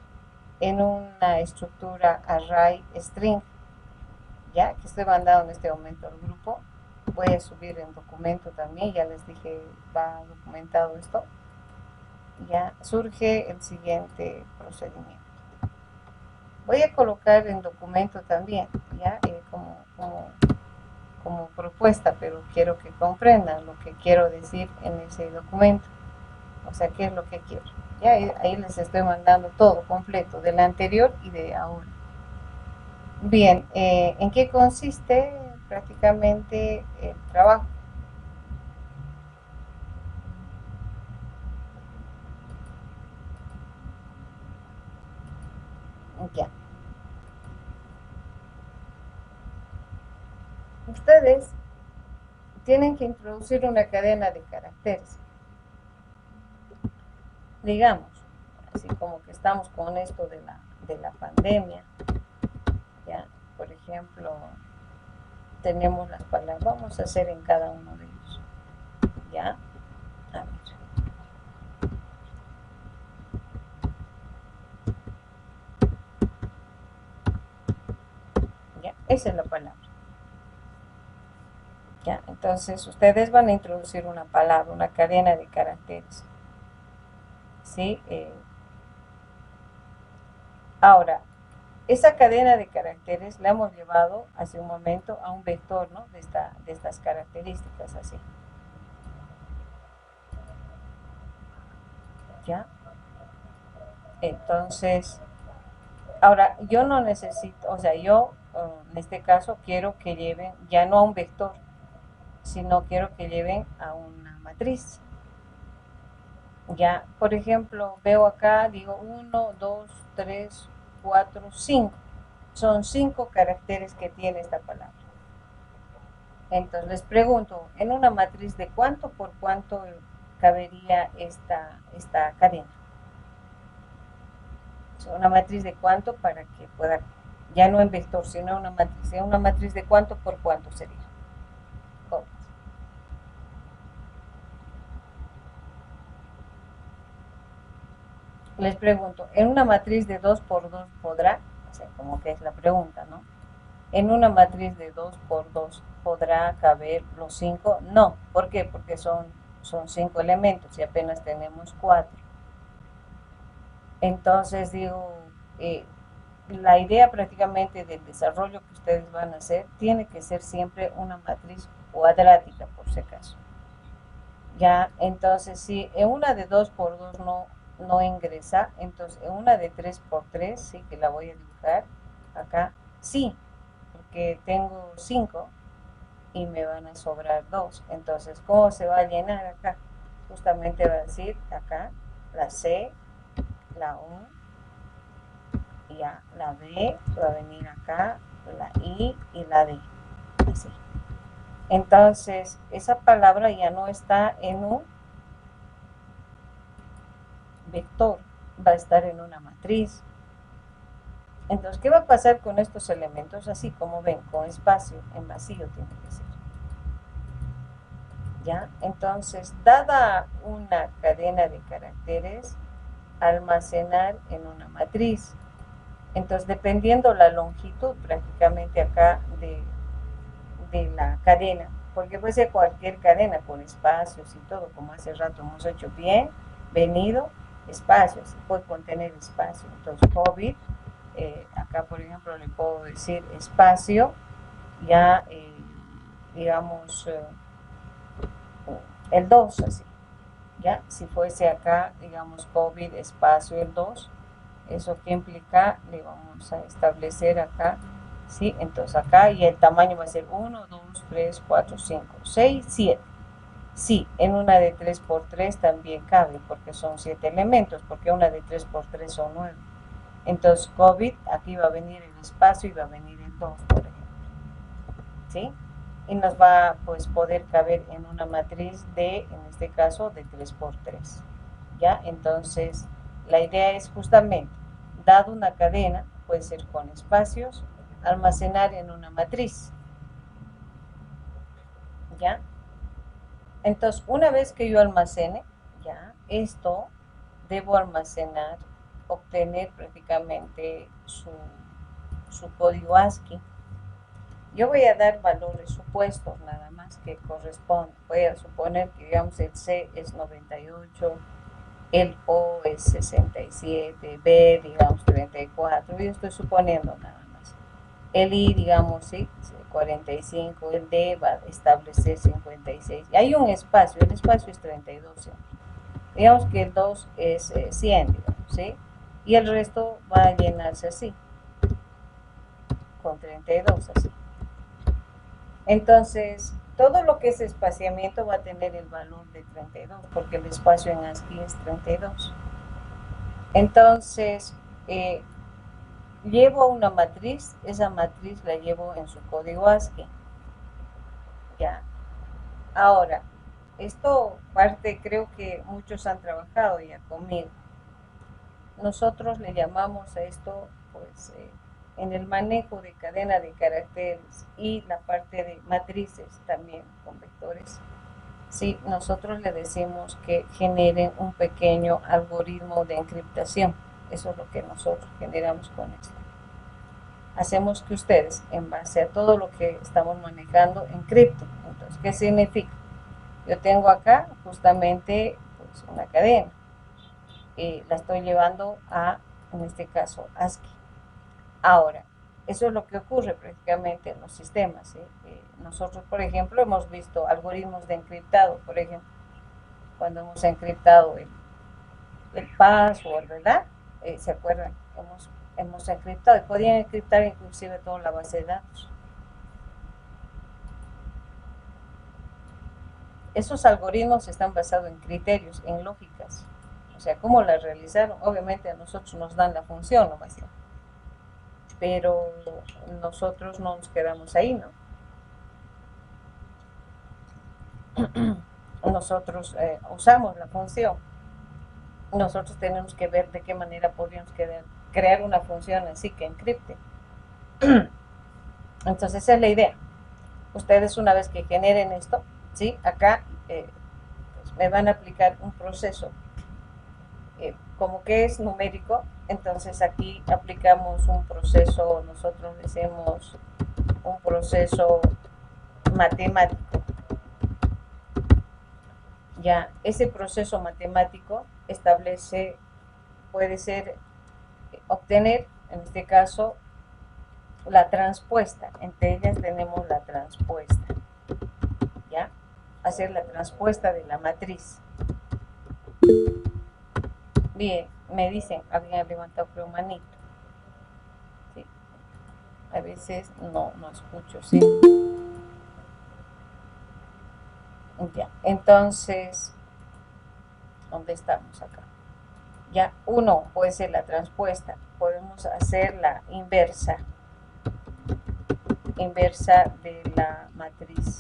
en una estructura array string, ya que estoy mandando en este momento al grupo. Voy a subir en documento también, ya les dije, va documentado esto. Ya surge el siguiente procedimiento. Voy a colocar en documento también, ya como propuesta, pero quiero que comprendan lo que quiero decir en ese documento. o sea, qué es lo que quiero. Ya ahí les estoy mandando todo completo, del anterior y de ahora. Bien, ¿en qué consiste prácticamente el trabajo? Ya. Ustedes tienen que introducir una cadena de caracteres. Digamos, así como que estamos con esto de la pandemia, ya, por ejemplo, tenemos las palabras, vamos a hacer en cada uno de ellos, ya, a ver. Ya, esa es la palabra. Ya, entonces ustedes van a introducir una palabra, una cadena de caracteres. ¿Sí? Ahora, esa cadena de caracteres la hemos llevado hace un momento a un vector, ¿no? De estas características, así. ¿Ya? Entonces, ahora, yo no necesito, o sea, yo en este caso quiero que lleven ya no a un vector, sino quiero que lleven a una matriz. Ya, por ejemplo, veo acá, digo 1, 2, 3, 4, 5. Son 5 caracteres que tiene esta palabra. Entonces les pregunto, ¿en una matriz de cuánto por cuánto cabería esta cadena? O sea, una matriz de cuánto para que pueda, ya no en vector, sino una matriz de cuánto por cuánto sería. Les pregunto, ¿en una matriz de 2 por 2 podrá? O sea, como que es la pregunta, ¿no? ¿En una matriz de 2 por 2 podrá caber los 5? No. ¿Por qué? Porque son 5 elementos y apenas tenemos 4. Entonces digo, la idea prácticamente del desarrollo que ustedes van a hacer tiene que ser siempre una matriz cuadrática, por si acaso. Ya, entonces si en una de 2 por 2 no ingresa, entonces en una de 3 por 3, sí, que la voy a dibujar acá, sí, porque tengo 5 y me van a sobrar 2. Entonces, ¿cómo se va a llenar acá? Justamente va a decir acá la C, la U, ya, la B, va a venir acá, la I y la D, así. Entonces, esa palabra ya no está en un vector, va a estar en una matriz. Entonces, ¿qué va a pasar con estos elementos? Así como ven, con espacio, en vacío tiene que ser. ¿Ya? Entonces, dada una cadena de caracteres, almacenar en una matriz. Entonces, dependiendo la longitud prácticamente acá de la cadena, porque puede ser cualquier cadena con espacios y todo, como hace rato hemos hecho bien, venido, espacios, puede contener espacio. Entonces, COVID, acá por ejemplo le puedo decir espacio, ya digamos el 2, así, ya, si fuese acá, digamos COVID, espacio, el 2, eso que implica, le vamos a establecer acá, ¿sí? Entonces acá, y el tamaño va a ser 1, 2, 3, 4, 5, 6, 7. Sí, en una de 3 por 3 también cabe, porque son 7 elementos, porque una de 3 por 3 son 9. Entonces, COVID, aquí va a venir el espacio y va a venir el 2, por ejemplo. ¿Sí? Y nos va a pues, poder caber en una matriz de, en este caso, de 3 por 3. ¿Ya? Entonces, la idea es justamente, dado una cadena, puede ser con espacios, almacenar en una matriz. ¿Ya? Entonces, una vez que yo almacene, ya, esto debo almacenar, obtener prácticamente su código ASCII. Yo voy a dar valores supuestos nada más que corresponden. Voy a suponer que digamos el C es 98, el O es 67, B digamos 34, yo estoy suponiendo nada más. El I digamos sí, 45, el D va a establecer 56. Y hay un espacio, el espacio es 32 siempre. Digamos que el 2 es 100, digamos, ¿sí? Y el resto va a llenarse así, con 32, así. Entonces, todo lo que es espaciamiento va a tener el valor de 32, porque el espacio en ASCII es 32. Entonces, llevo una matriz, esa matriz la llevo en su código ASCII. Ya. Ahora, esto parte, creo que muchos han trabajado ya conmigo. Nosotros le llamamos a esto, pues, en el manejo de cadena de caracteres y la parte de matrices también con vectores. Sí, nosotros le decimos que generen un pequeño algoritmo de encriptación. Eso es lo que nosotros generamos con esto. Hacemos que ustedes, en base a todo lo que estamos manejando, encripten. Entonces, ¿qué significa? Yo tengo acá justamente pues, una cadena. La estoy llevando a, en este caso, ASCII. Ahora, eso es lo que ocurre prácticamente en los sistemas. ¿Sí? Nosotros, por ejemplo, hemos visto algoritmos de encriptado, por ejemplo, cuando hemos encriptado el password, ¿verdad? ¿Se acuerdan? Hemos encriptado y podían encriptar inclusive toda la base de datos. Esos algoritmos están basados en criterios, en lógicas. O sea, ¿cómo las realizaron? Obviamente a nosotros nos dan la función nomás. Pero nosotros no nos quedamos ahí, ¿no? Nosotros usamos la función. Nosotros tenemos que ver de qué manera podríamos crear una función así que encripte. Entonces esa es la idea. Ustedes una vez que generen esto, ¿sí? Acá pues me van a aplicar un proceso como que es numérico, entonces aquí aplicamos un proceso, nosotros decimos un proceso matemático. Ya, ese proceso matemático establece, puede ser obtener, en este caso, la transpuesta. Entre ellas tenemos la transpuesta. ¿Ya? Hacer la transpuesta de la matriz. Bien, me dicen, alguien ha levantado creo manito. Sí. A veces no escucho, ¿sí? Ya, entonces, ¿dónde estamos acá? Ya, 1 puede ser la transpuesta. Podemos hacer la inversa de la matriz.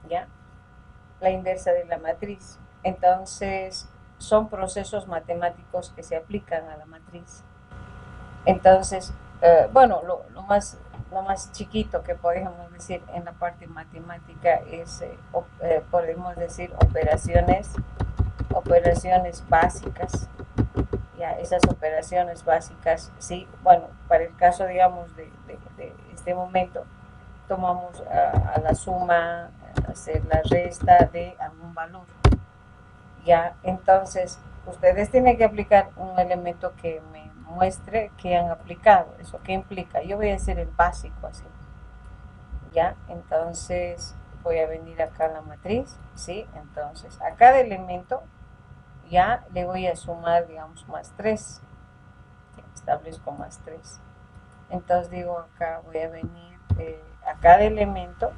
¿Ya? La inversa de la matriz. Entonces, son procesos matemáticos que se aplican a la matriz. Entonces, bueno, lo más chiquito que podemos decir en la parte matemática es, podemos decir, operaciones básicas. Ya, esas operaciones básicas, sí, bueno, para el caso, digamos, de este momento, tomamos a la suma, hacer la resta de algún valor. Ya, entonces, ustedes tienen que aplicar un elemento que me muestre que han aplicado. ¿Eso qué implica? Yo voy a hacer el básico así. Ya, entonces voy a venir acá a la matriz, ¿sí? Entonces, a cada elemento ya le voy a sumar, digamos, más 3. Establezco más 3. Entonces digo acá, voy a venir a cada elemento,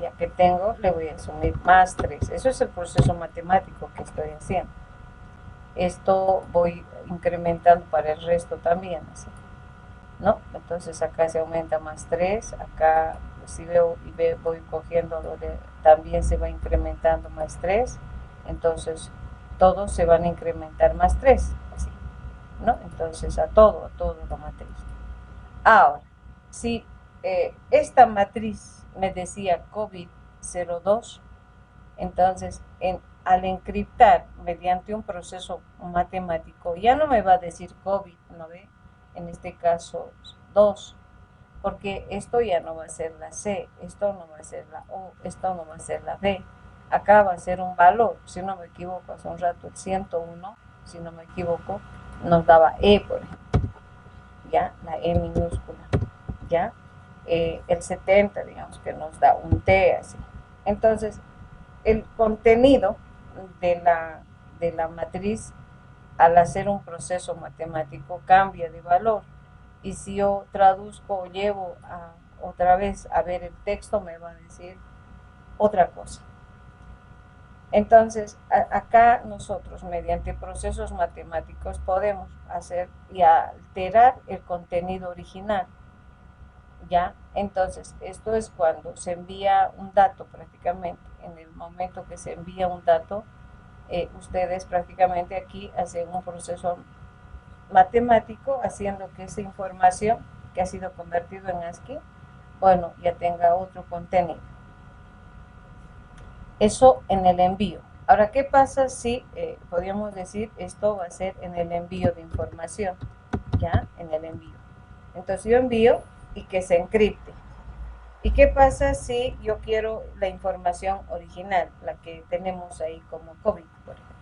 ya que tengo, le voy a sumar más 3. Eso es el proceso matemático que estoy haciendo. Esto voy incrementando para el resto también, así, ¿no? Entonces acá se aumenta más 3, acá si veo y voy cogiendo, también se va incrementando más 3, entonces todos se van a incrementar más 3, así, ¿no? Entonces a todo la matriz. Ahora, si esta matriz me decía COVID-02, entonces al encriptar mediante un proceso matemático, ya no me va a decir COVID, ¿no ve? En este caso 2, porque esto ya no va a ser la C, esto no va a ser la O, esto no va a ser la B. Acá va a ser un valor, si no me equivoco, hace un rato el 101, si no me equivoco, nos daba E, por ejemplo, ¿ya? La E minúscula, ¿ya? El 70, digamos que nos da un T, así. Entonces, el contenido de la matriz al hacer un proceso matemático cambia de valor. Y si yo traduzco o llevo otra vez a ver el texto, me va a decir otra cosa. Entonces, acá nosotros, mediante procesos matemáticos, podemos hacer y alterar el contenido original. ¿Ya? Entonces, esto es cuando se envía un dato prácticamente. En el momento que se envía un dato, ustedes prácticamente aquí hacen un proceso matemático haciendo que esa información que ha sido convertido en ASCII, bueno, ya tenga otro contenido. Eso en el envío. Ahora, ¿qué pasa si, podríamos decir, esto va a ser en el envío de información? ¿Ya? En el envío. Entonces yo envío y que se encripte. ¿Y qué pasa si yo quiero la información original, la que tenemos ahí como COVID, por ejemplo?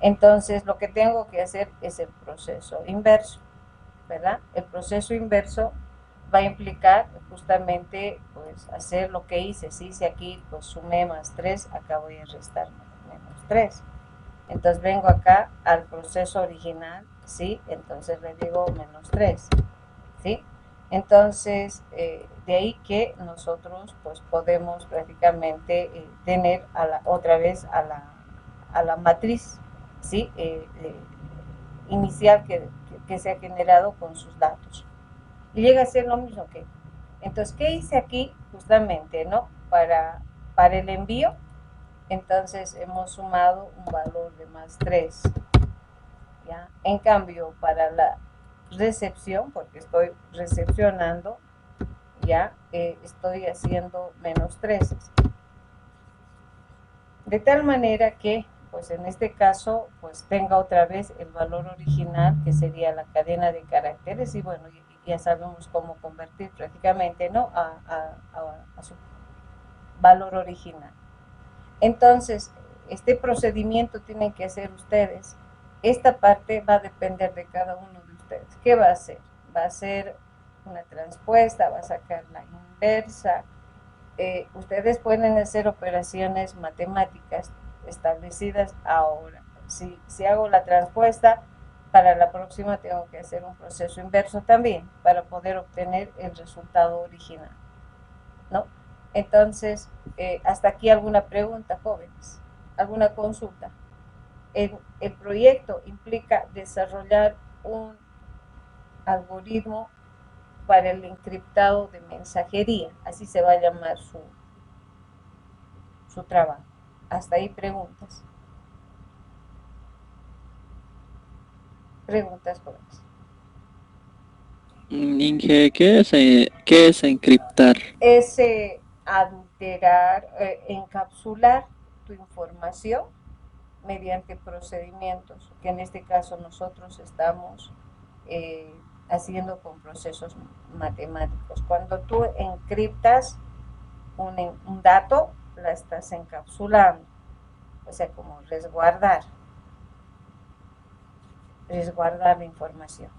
Entonces lo que tengo que hacer es el proceso inverso, ¿verdad? El proceso inverso va a implicar justamente pues hacer lo que hice. Si hice aquí pues sumé más 3, acá voy a restar menos 3. Entonces vengo acá al proceso original, ¿sí? Entonces le digo menos 3, ¿sí? Entonces, de ahí que nosotros pues podemos prácticamente tener otra vez a la matriz, ¿sí? Inicial que se ha generado con sus datos. Y llega a ser lo mismo que. Entonces, ¿qué hice aquí? Justamente, ¿no? Para el envío, entonces hemos sumado un valor de más 3. ¿Ya? En cambio, para la recepción, porque estoy recepcionando, ya estoy haciendo menos 3. De tal manera que, pues en este caso, pues tenga otra vez el valor original, que sería la cadena de caracteres, y bueno, ya sabemos cómo convertir prácticamente, ¿no? A su valor original. Entonces, este procedimiento tienen que hacer ustedes. Esta parte va a depender de cada uno de ustedes. ¿Qué va a hacer? Va a hacer una transpuesta, va a sacar la inversa. Ustedes pueden hacer operaciones matemáticas establecidas ahora. Si hago la transpuesta, para la próxima tengo que hacer un proceso inverso también para poder obtener el resultado original, ¿no? Entonces, hasta aquí alguna pregunta, jóvenes, alguna consulta. El proyecto implica desarrollar un algoritmo para el encriptado de mensajería, así se va a llamar su trabajo. Hasta ahí preguntas. Preguntas, jóvenes. Inge, qué es encriptar? Es adulterar, encapsular tu información mediante procedimientos, que en este caso nosotros estamos haciendo con procesos matemáticos. Cuando tú encriptas un dato, la estás encapsulando, o sea, como resguardar la información.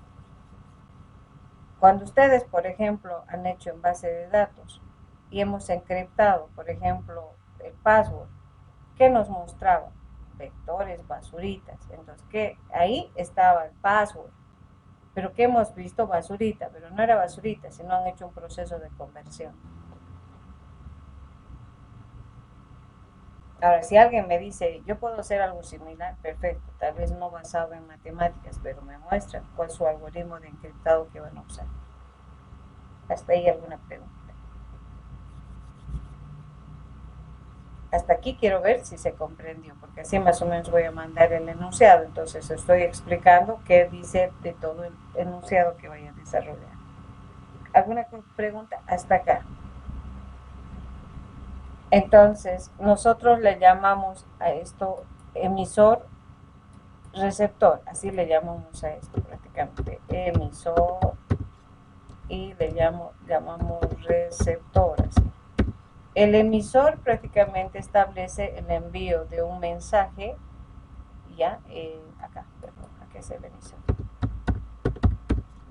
Cuando ustedes, por ejemplo, han hecho en base de datos y hemos encriptado, por ejemplo, el password, ¿qué nos mostraba? Vectores, basuritas. Entonces, ¿qué? Ahí estaba el password. Pero ¿qué hemos visto? Basurita, pero no era basurita, sino han hecho un proceso de conversión. Ahora, si alguien me dice, yo puedo hacer algo similar, perfecto, tal vez no basado en matemáticas, pero me muestran cuál es su algoritmo de encriptado que van a usar. Hasta ahí alguna pregunta. Hasta aquí quiero ver si se comprendió, porque así más o menos voy a mandar el enunciado. Entonces estoy explicando qué dice de todo el enunciado que voy a desarrollar. ¿Alguna pregunta? Hasta acá. Entonces, nosotros le llamamos a esto emisor, receptor, así le llamamos a esto prácticamente, emisor, y le llamamos receptor, así. El emisor prácticamente establece el envío de un mensaje, ya, acá es el emisor,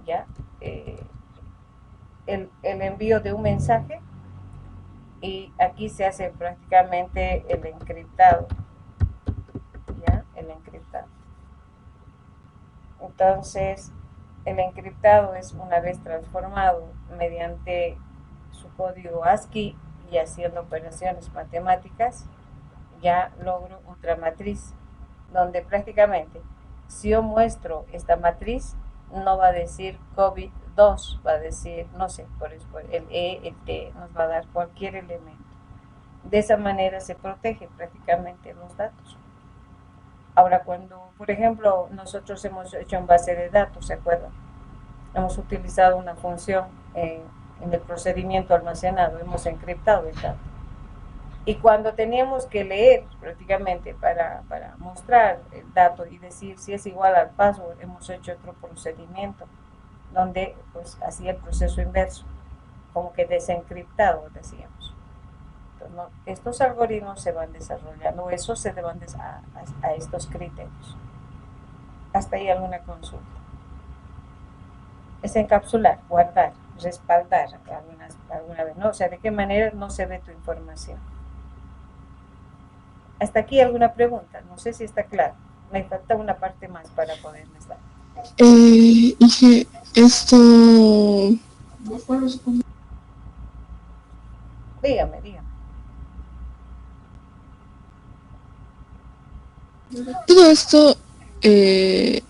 ya, el envío de un mensaje y aquí se hace prácticamente el encriptado, ¿ya? El encriptado. Entonces, el encriptado es una vez transformado mediante su código ASCII y haciendo operaciones matemáticas, ya logro otra matriz, donde prácticamente si yo muestro esta matriz, no va a decir COVID-2, va a decir, no sé, por el E, el T, nos va a dar cualquier elemento. De esa manera se protege prácticamente los datos. Ahora, cuando, por ejemplo, nosotros hemos hecho en base de datos, ¿se acuerdan? Hemos utilizado una función en el procedimiento almacenado, hemos encriptado el dato. Y cuando teníamos que leer prácticamente para mostrar el dato y decir si es igual al password, hemos hecho otro procedimiento donde pues hacía el proceso inverso, como que desencriptado, decíamos. Entonces, ¿no? Estos algoritmos se van desarrollando, esos se van a estos criterios. Hasta ahí alguna consulta. Es encapsular, guardar, respaldar alguna vez, ¿no? O sea, ¿de qué manera no se ve tu información? Hasta aquí alguna pregunta, no sé si está claro. Me falta una parte más para poderles dar. Dije, esto... Dígame. Todo esto es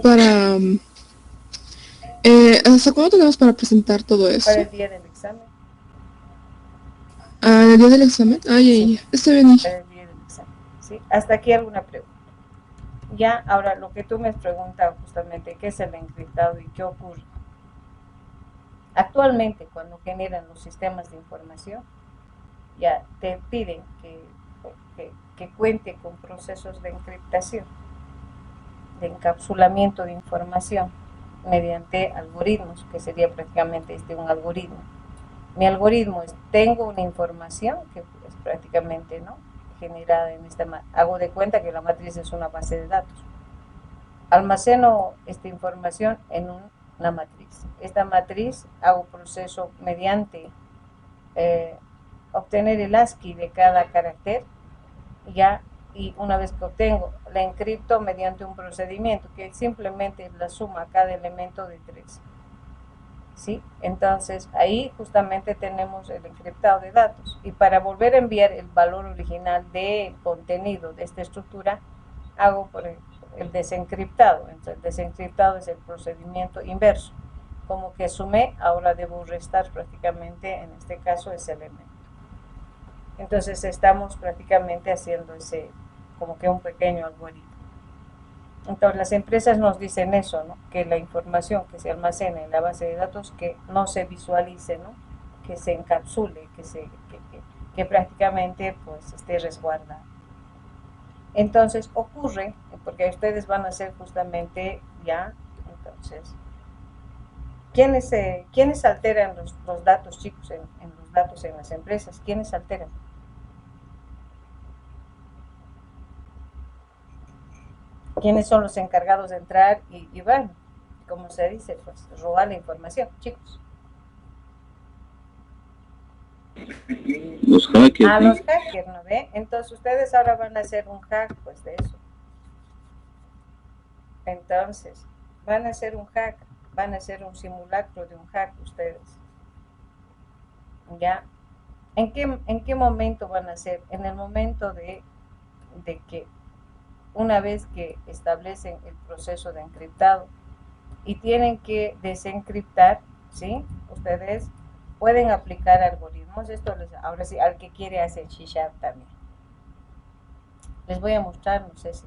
para... ¿hasta cuándo tenemos para presentar todo esto? Para el día del examen. ¿El día del examen? Sí. Está bien. Para el día del examen, ¿sí? Hasta aquí alguna pregunta. Ya, ahora lo que tú me has preguntado justamente, ¿qué es el encriptado y qué ocurre? Actualmente, cuando generan los sistemas de información, ya te piden que cuente con procesos de encriptación, de encapsulamiento de información mediante algoritmos, que sería prácticamente un algoritmo. Mi algoritmo es, tengo una información que es prácticamente, ¿no?, generada en hago de cuenta que la matriz es una base de datos. Almaceno esta información en una matriz. Esta matriz hago proceso mediante obtener el ASCII de cada carácter, ya, y una vez que obtengo, la encripto mediante un procedimiento que simplemente la suma cada elemento de 3. ¿Sí? Entonces ahí justamente tenemos el encriptado de datos, y para volver a enviar el valor original del contenido de esta estructura hago por el desencriptado. Entonces el desencriptado es el procedimiento inverso, como que sumé, ahora debo restar prácticamente, en este caso, ese elemento. Entonces estamos prácticamente haciendo ese, como que un pequeño algoritmo. Entonces las empresas nos dicen eso, ¿no?, que la información que se almacena en la base de datos que no se visualice, ¿no?, que se encapsule, que prácticamente pues esté resguardada. Entonces ocurre, porque ustedes van a hacer justamente ya, entonces, ¿quiénes alteran los datos, chicos, en los datos en las empresas? ¿Quiénes alteran? ¿Quiénes son los encargados de entrar y bueno, como se dice, pues robar la información, chicos? Los hackers. Los hackers, ¿no ve? Entonces ustedes ahora van a hacer un hack, pues, de eso. Entonces, van a hacer un hack, van a hacer un simulacro de un hack ustedes. ¿Ya? ¿En qué momento van a hacer? En el momento de que una vez que establecen el proceso de encriptado y tienen que desencriptar, ¿sí? Ustedes pueden aplicar algoritmos. Esto ahora sí, al que quiere hacer C# también. Les voy a mostrar, no sé si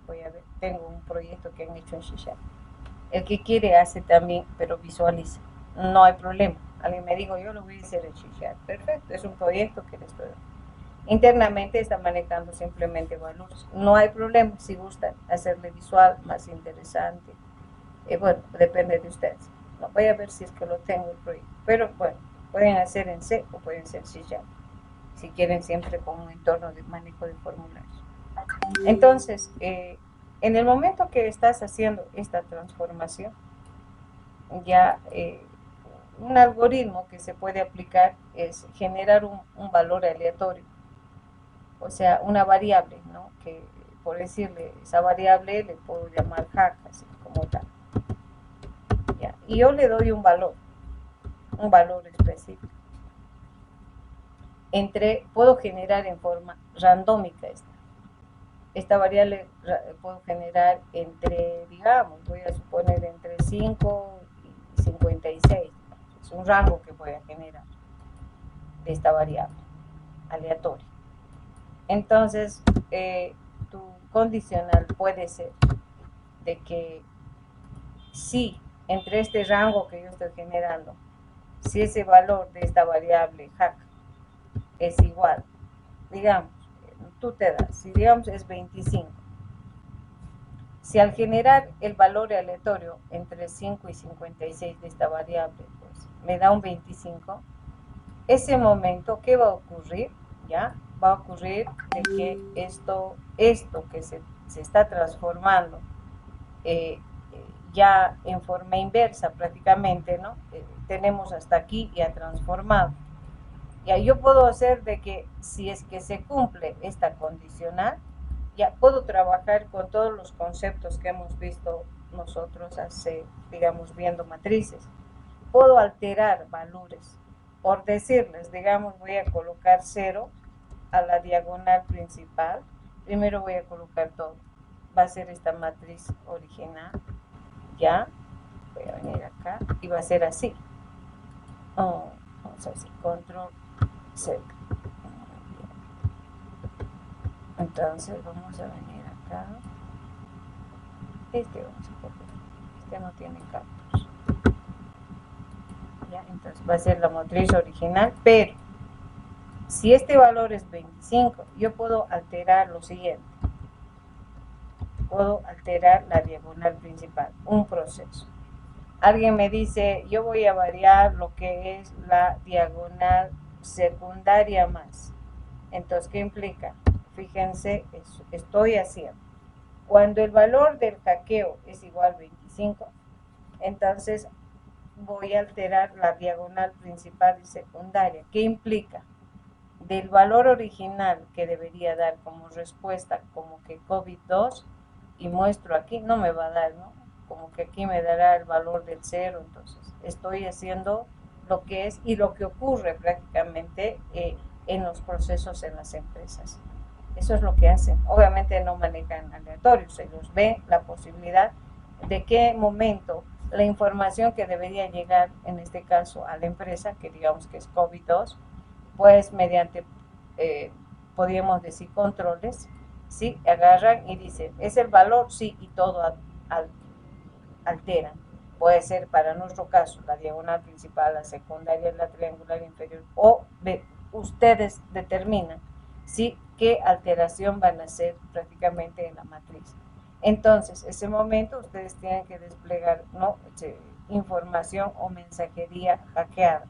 voy a ver, tengo un proyecto que han hecho en C#. El que quiere hace también, pero visualiza. No hay problema. Alguien me dijo, yo lo voy a hacer en C#. Perfecto, es un proyecto que les estoy dando. Internamente está manejando simplemente valores. No hay problema si gustan hacerle visual más interesante. Bueno, depende de ustedes. No voy a ver si es que lo tengo el proyecto. Pero bueno, pueden hacer en C o pueden ser C#. Si quieren siempre con un entorno de manejo de formularios. Entonces, en el momento que estás haciendo esta transformación, ya un algoritmo que se puede aplicar es generar un valor aleatorio, o sea, una variable, ¿no? Que por decirle, esa variable le puedo llamar hack, así como tal. ¿Ya? Y yo le doy un valor específico. Puedo generar en forma randómica esta variable puedo generar entre, digamos, voy a suponer entre 5 y 56. Es un rango que voy a generar de esta variable aleatoria. Entonces, tu condicional puede ser de que si entre este rango que yo estoy generando, si ese valor de esta variable hack es igual, digamos, tú te das, si digamos es 25, si al generar el valor aleatorio entre 5 y 56 de esta variable, pues me da un 25, ese momento, ¿qué va a ocurrir? ¿Ya? Va a ocurrir de que esto que se está transformando ya en forma inversa prácticamente, ¿no? Tenemos hasta aquí ya transformado. Ya yo puedo hacer de que si es que se cumple esta condicional, ya puedo trabajar con todos los conceptos que hemos visto nosotros hace, digamos, viendo matrices. Puedo alterar valores. Por decirles, digamos, voy a colocar 0 a la diagonal principal. Primero voy a colocar todo. Va a ser esta matriz original. Ya. Voy a venir acá y va a ser así. Vamos a hacer control Z. Entonces vamos a venir acá. Vamos a copiar. No tiene campos. Ya, entonces va a ser la matriz original, pero si este valor es 25, yo puedo alterar lo siguiente. Puedo alterar la diagonal principal, un proceso. Alguien me dice, yo voy a variar lo que es la diagonal secundaria más. Entonces, ¿qué implica? Fíjense, estoy haciendo. Cuando el valor del hackeo es igual a 25, entonces voy a alterar la diagonal principal y secundaria. ¿Qué implica? Del valor original que debería dar como respuesta, como que COVID-2, y muestro aquí, no me va a dar, ¿no? Como que aquí me dará el valor del 0, entonces estoy haciendo lo que es y lo que ocurre prácticamente en los procesos en las empresas. Eso es lo que hacen. Obviamente no manejan aleatorios, ellos ven la posibilidad de qué momento la información que debería llegar, en este caso a la empresa, que digamos que es COVID-2, pues mediante, podríamos decir, controles, ¿sí? Agarran y dicen, ¿es el valor? Sí, y todo alteran. Puede ser para nuestro caso la diagonal principal, la secundaria, la triangular inferior, o ustedes determinan, ¿sí?, qué alteración van a hacer prácticamente en la matriz. Entonces, ese momento ustedes tienen que desplegar, ¿no?, información o mensajería hackeada.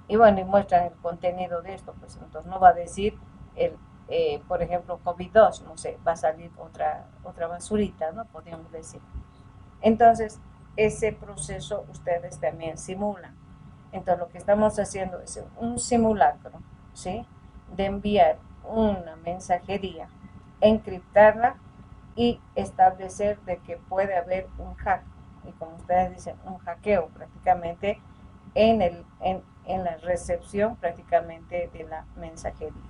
Y bueno, y muestran el contenido de esto, pues entonces no va a decir, por ejemplo, COVID-2, no sé, va a salir otra basurita, ¿no?, podríamos decir. Entonces, ese proceso ustedes también simulan. Entonces, lo que estamos haciendo es un simulacro, ¿sí?, de enviar una mensajería, encriptarla y establecer de que puede haber un hack, y como ustedes dicen, un hackeo prácticamente en la recepción prácticamente de la mensajería.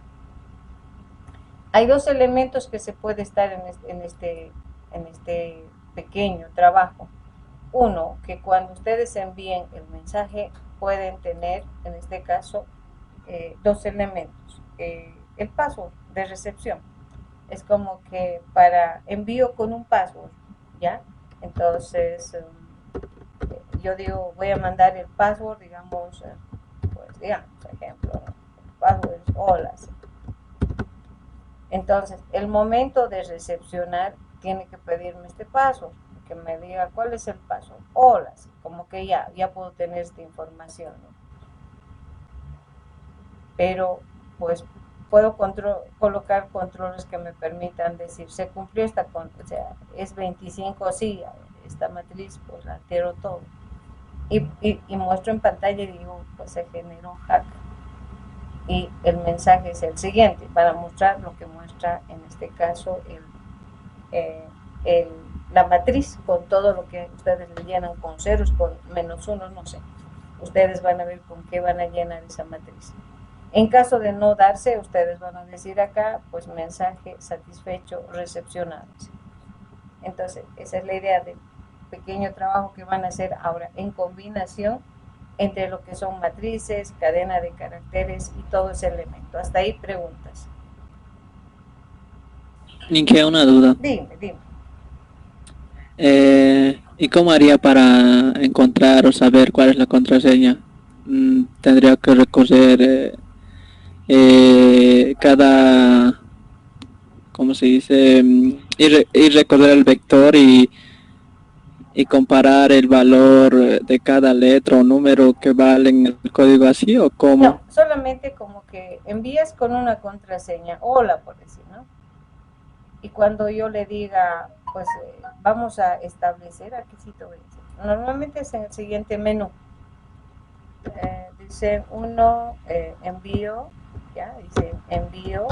Hay dos elementos que se puede estar en este pequeño trabajo. Uno, que cuando ustedes envíen el mensaje pueden tener, en este caso, dos elementos. El password de recepción. Es como que para envío con un password, ¿ya? Entonces, yo digo, voy a mandar el password, digamos, pues digamos, por ejemplo, el password es hola. ¿Sí? Entonces, el momento de recepcionar tiene que pedirme este password, que me diga cuál es el password. Hola, ¿sí? Como que ya puedo tener esta información, ¿no? Pero, pues, puedo colocar controles que me permitan decir, se cumplió o sea, es 25, sí, esta matriz, pues la altero todo. y muestro en pantalla y digo, pues se generó hack. Y el mensaje es el siguiente, para mostrar lo que muestra en este caso la matriz con todo lo que ustedes le llenan con ceros, con -1, no sé. Ustedes van a ver con qué van a llenar esa matriz. En caso de no darse, ustedes van a decir acá, pues mensaje satisfecho, recepcionado. Entonces, esa es la idea del pequeño trabajo que van a hacer ahora en combinación entre lo que son matrices, cadena de caracteres y todo ese elemento. Hasta ahí preguntas. Ni que una duda. Dime. ¿Y cómo haría para encontrar o saber cuál es la contraseña? Tendría que recorrer cada, ¿cómo se dice? Y recorrer el vector y comparar el valor de cada letra o número que vale en el código así, o cómo. No, solamente como que envías con una contraseña, hola por decir, ¿no? Y cuando yo le diga, pues vamos a establecer, aquí sí te voy a decir, normalmente es en el siguiente menú. Dice uno, envío, ya, dice envío,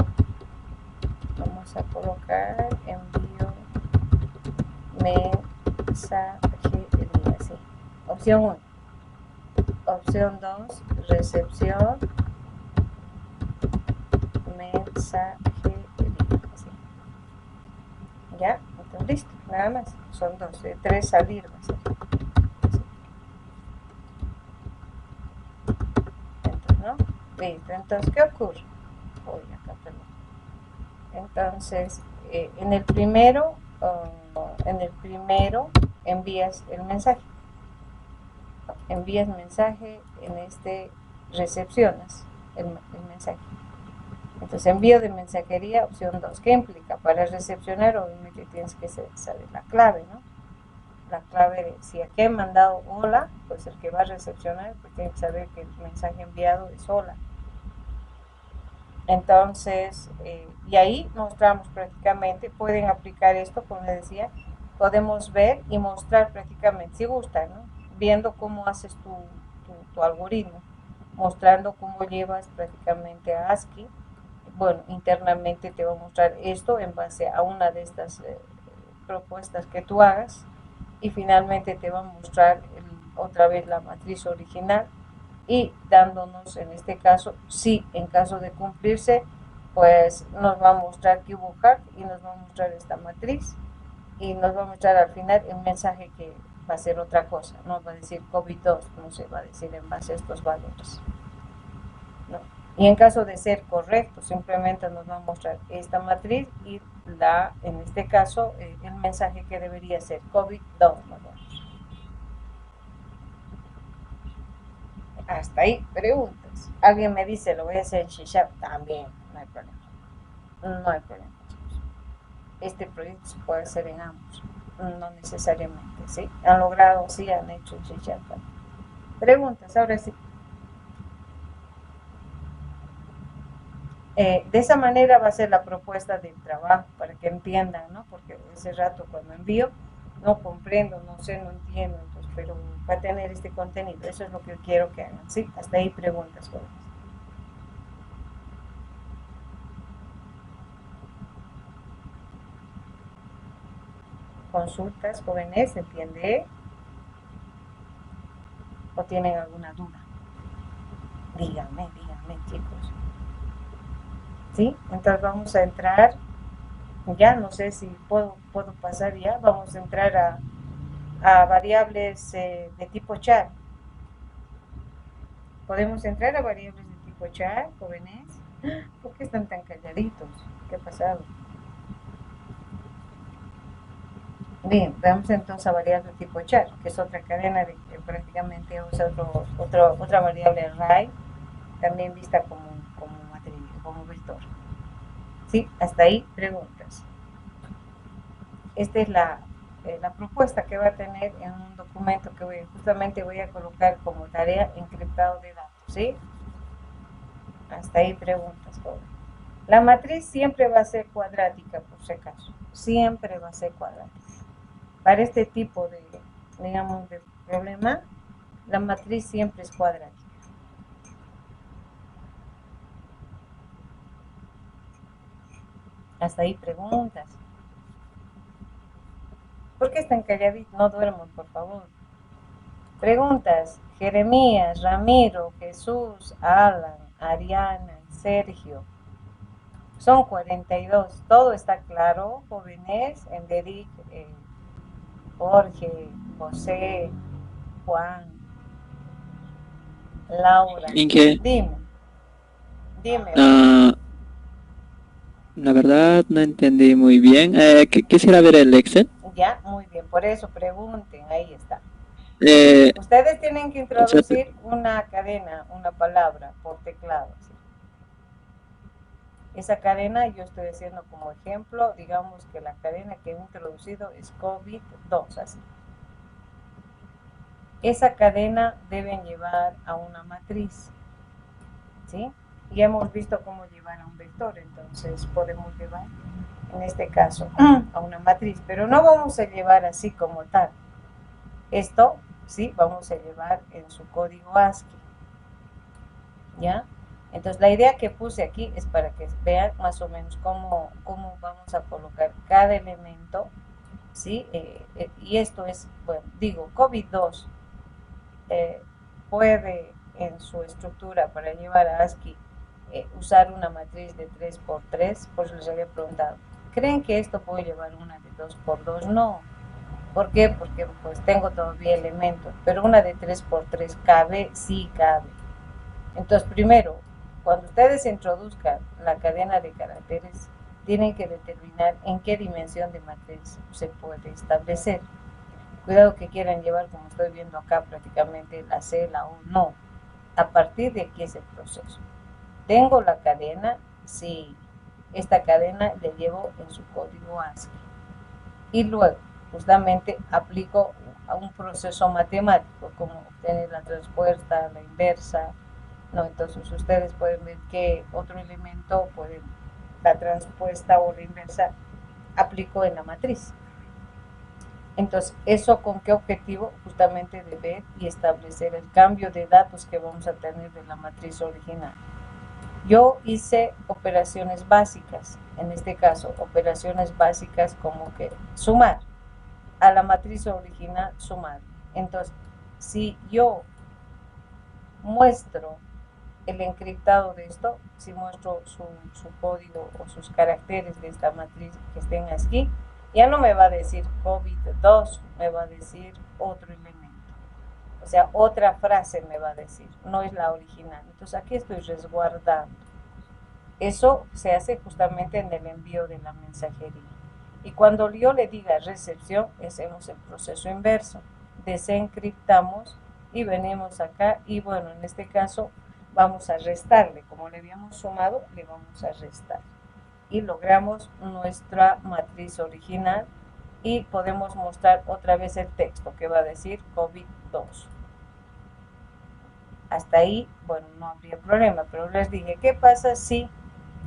vamos a colocar envío mensajería, sí. Opción 1. Opción 2, recepción mensajería, sí. Ya, entonces listo, nada más, son 2, 3 salir va a ser. Entonces, ¿no? Listo, entonces, ¿qué ocurre? Acá, perdón. Entonces, en el primero envías el mensaje. Envías mensaje, en este recepcionas el mensaje. Entonces, envío de mensajería, opción 2. ¿Qué implica? Para recepcionar, obviamente tienes que saber la clave, ¿no? La clave de, si aquí he mandado hola, pues el que va a recepcionar, pues tiene que saber que el mensaje enviado es hola. Entonces, y ahí mostramos prácticamente, pueden aplicar esto, como les decía, podemos ver y mostrar prácticamente, si gustan, ¿no? Viendo cómo haces tu algoritmo, mostrando cómo llevas prácticamente a ASCII. Bueno, internamente te va a mostrar esto en base a una de estas propuestas que tú hagas, y finalmente te va a mostrar otra vez la matriz original, y dándonos en este caso, sí, en caso de cumplirse, pues nos va a mostrar que hubo hack y nos va a mostrar esta matriz, y nos va a mostrar al final el mensaje que va a ser otra cosa, no va a decir COVID-2, no se va a decir en base a estos valores, ¿no? Y en caso de ser correcto, simplemente nos va a mostrar esta matriz y en este caso, el mensaje que debería ser COVID-2, ¿no? Hasta ahí, preguntas. Alguien me dice, lo voy a hacer en C#, también, no hay problema. No hay problema. Este proyecto se puede hacer en ambos, no necesariamente, ¿sí? Han logrado, sí, han hecho en C#. Preguntas, ahora sí. De esa manera va a ser la propuesta del trabajo, para que entiendan, ¿no? Porque ese rato cuando envío, no comprendo, no sé, no entiendo, entonces, pero va a tener este contenido, eso es lo que quiero que hagan, ¿sí? Hasta ahí preguntas, jóvenes. Consultas, jóvenes, ¿entiende? ¿O tienen alguna duda? Díganme, chicos. ¿Sí? Entonces vamos a entrar, ya no sé si puedo pasar ya, vamos a entrar a variables de tipo char. ¿Podemos entrar a variables de tipo char, jóvenes? ¿Por qué están tan calladitos? ¿Qué ha pasado? Bien, vamos entonces a variable de tipo char, que es otra cadena de prácticamente otra variable array, también vista como matriz, como vector. ¿Sí? Hasta ahí preguntas. Esta es la propuesta que va a tener en un documento que justamente voy a colocar como tarea encriptado de datos, ¿sí? Hasta ahí preguntas, joven. La matriz siempre va a ser cuadrática, por si acaso. Siempre va a ser cuadrática. Para este tipo de, digamos, de problema, La matriz siempre es cuadrática. Hasta ahí preguntas. ¿Por qué están calladitos? No duerman, por favor. Preguntas. Jeremías, Ramiro, Jesús, Alan, Ariana, Sergio. Son 42. ¿Todo está claro, jóvenes? Enderic, Jorge, José, Juan, Laura. Inge, Dime. la verdad no entendí muy bien. Quisiera ver el Excel. Ya, muy bien. Por eso pregunten. Ahí está. Eh, Ustedes tienen que introducir una cadena, una palabra por teclado. ¿Sí? Esa cadena yo estoy haciendo como ejemplo, digamos que la cadena que he introducido es COVID-2, así. Esa cadena deben llevar a una matriz, ¿sí? Ya hemos visto cómo llevar a un vector, entonces podemos llevar, en este caso, a una matriz, pero no vamos a llevar así como tal. Esto, sí, vamos a llevar en su código ASCII, ¿ya? Entonces la idea que puse aquí es para que vean más o menos cómo vamos a colocar cada elemento, ¿sí? Y esto es, bueno, digo, COVID-2 puede en su estructura para llevar a ASCII usar una matriz de 3x3, por eso les había preguntado, ¿creen que esto puede llevar una de 2x2? No. ¿Por qué? Porque pues tengo todavía elementos, pero una de 3x3 cabe, sí cabe. Entonces, primero, cuando ustedes introduzcan la cadena de caracteres, tienen que determinar en qué dimensión de matriz se puede establecer. Cuidado que quieran llevar, como estoy viendo acá, prácticamente la C, la O, no. A partir de aquí es el proceso. Tengo la cadena, sí. Esta cadena la llevo en su código ASCII. Y luego, justamente, aplico a un proceso matemático, como obtener la transpuesta, la inversa, ¿no? Entonces ustedes pueden ver que otro elemento puede, la transpuesta o la inversa, aplico en la matriz. Entonces, ¿eso con qué objetivo? Justamente de ver y establecer el cambio de datos que vamos a tener de la matriz original. Yo hice operaciones básicas, en este caso, operaciones básicas como que sumar a la matriz original, sumar. Entonces, si yo muestro el encriptado de esto, si muestro su código o sus caracteres de esta matriz que estén aquí, ya no me va a decir COVID-2, me va a decir otro elemento. O sea, otra frase me va a decir, no es la original. Entonces aquí estoy resguardando. Eso se hace justamente en el envío de la mensajería. Y cuando yo le diga recepción, hacemos el proceso inverso. Desencriptamos y venimos acá y bueno, en este caso vamos a restarle. Como le habíamos sumado, le vamos a restar. Y logramos nuestra matriz original y podemos mostrar otra vez el texto que va a decir COVID-2. Hasta ahí, bueno, no habría problema, pero les dije, ¿qué pasa si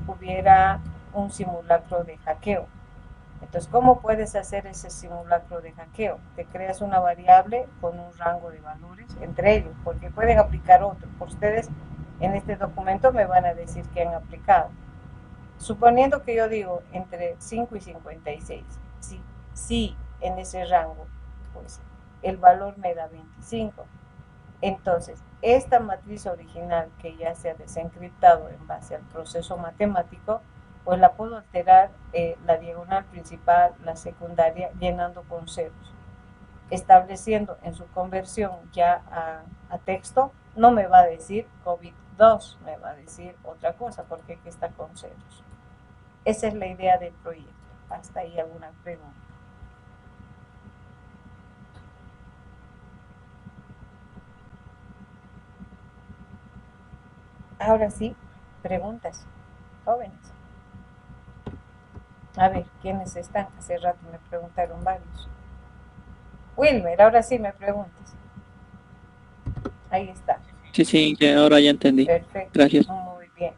hubiera un simulacro de hackeo? Entonces, ¿cómo puedes hacer ese simulacro de hackeo? Te creas una variable con un rango de valores entre ellos, porque pueden aplicar otro. Por ustedes en este documento me van a decir que han aplicado. Suponiendo que yo digo entre 5 y 56, si en ese rango, pues el valor me da 25. Entonces, esta matriz original que ya se ha desencriptado en base al proceso matemático, pues la puedo alterar la diagonal principal, la secundaria, llenando con ceros. Estableciendo en su conversión ya a texto, no me va a decir COVID-2, me va a decir otra cosa, porque aquí está con ceros. Esa es la idea del proyecto. Hasta ahí alguna pregunta. Ahora sí, preguntas, jóvenes. A ver, ¿quiénes están? Hace rato me preguntaron varios. Wilmer, ahora sí me preguntas. Ahí está. Sí, que ahora ya entendí. Perfecto. Gracias. Muy bien.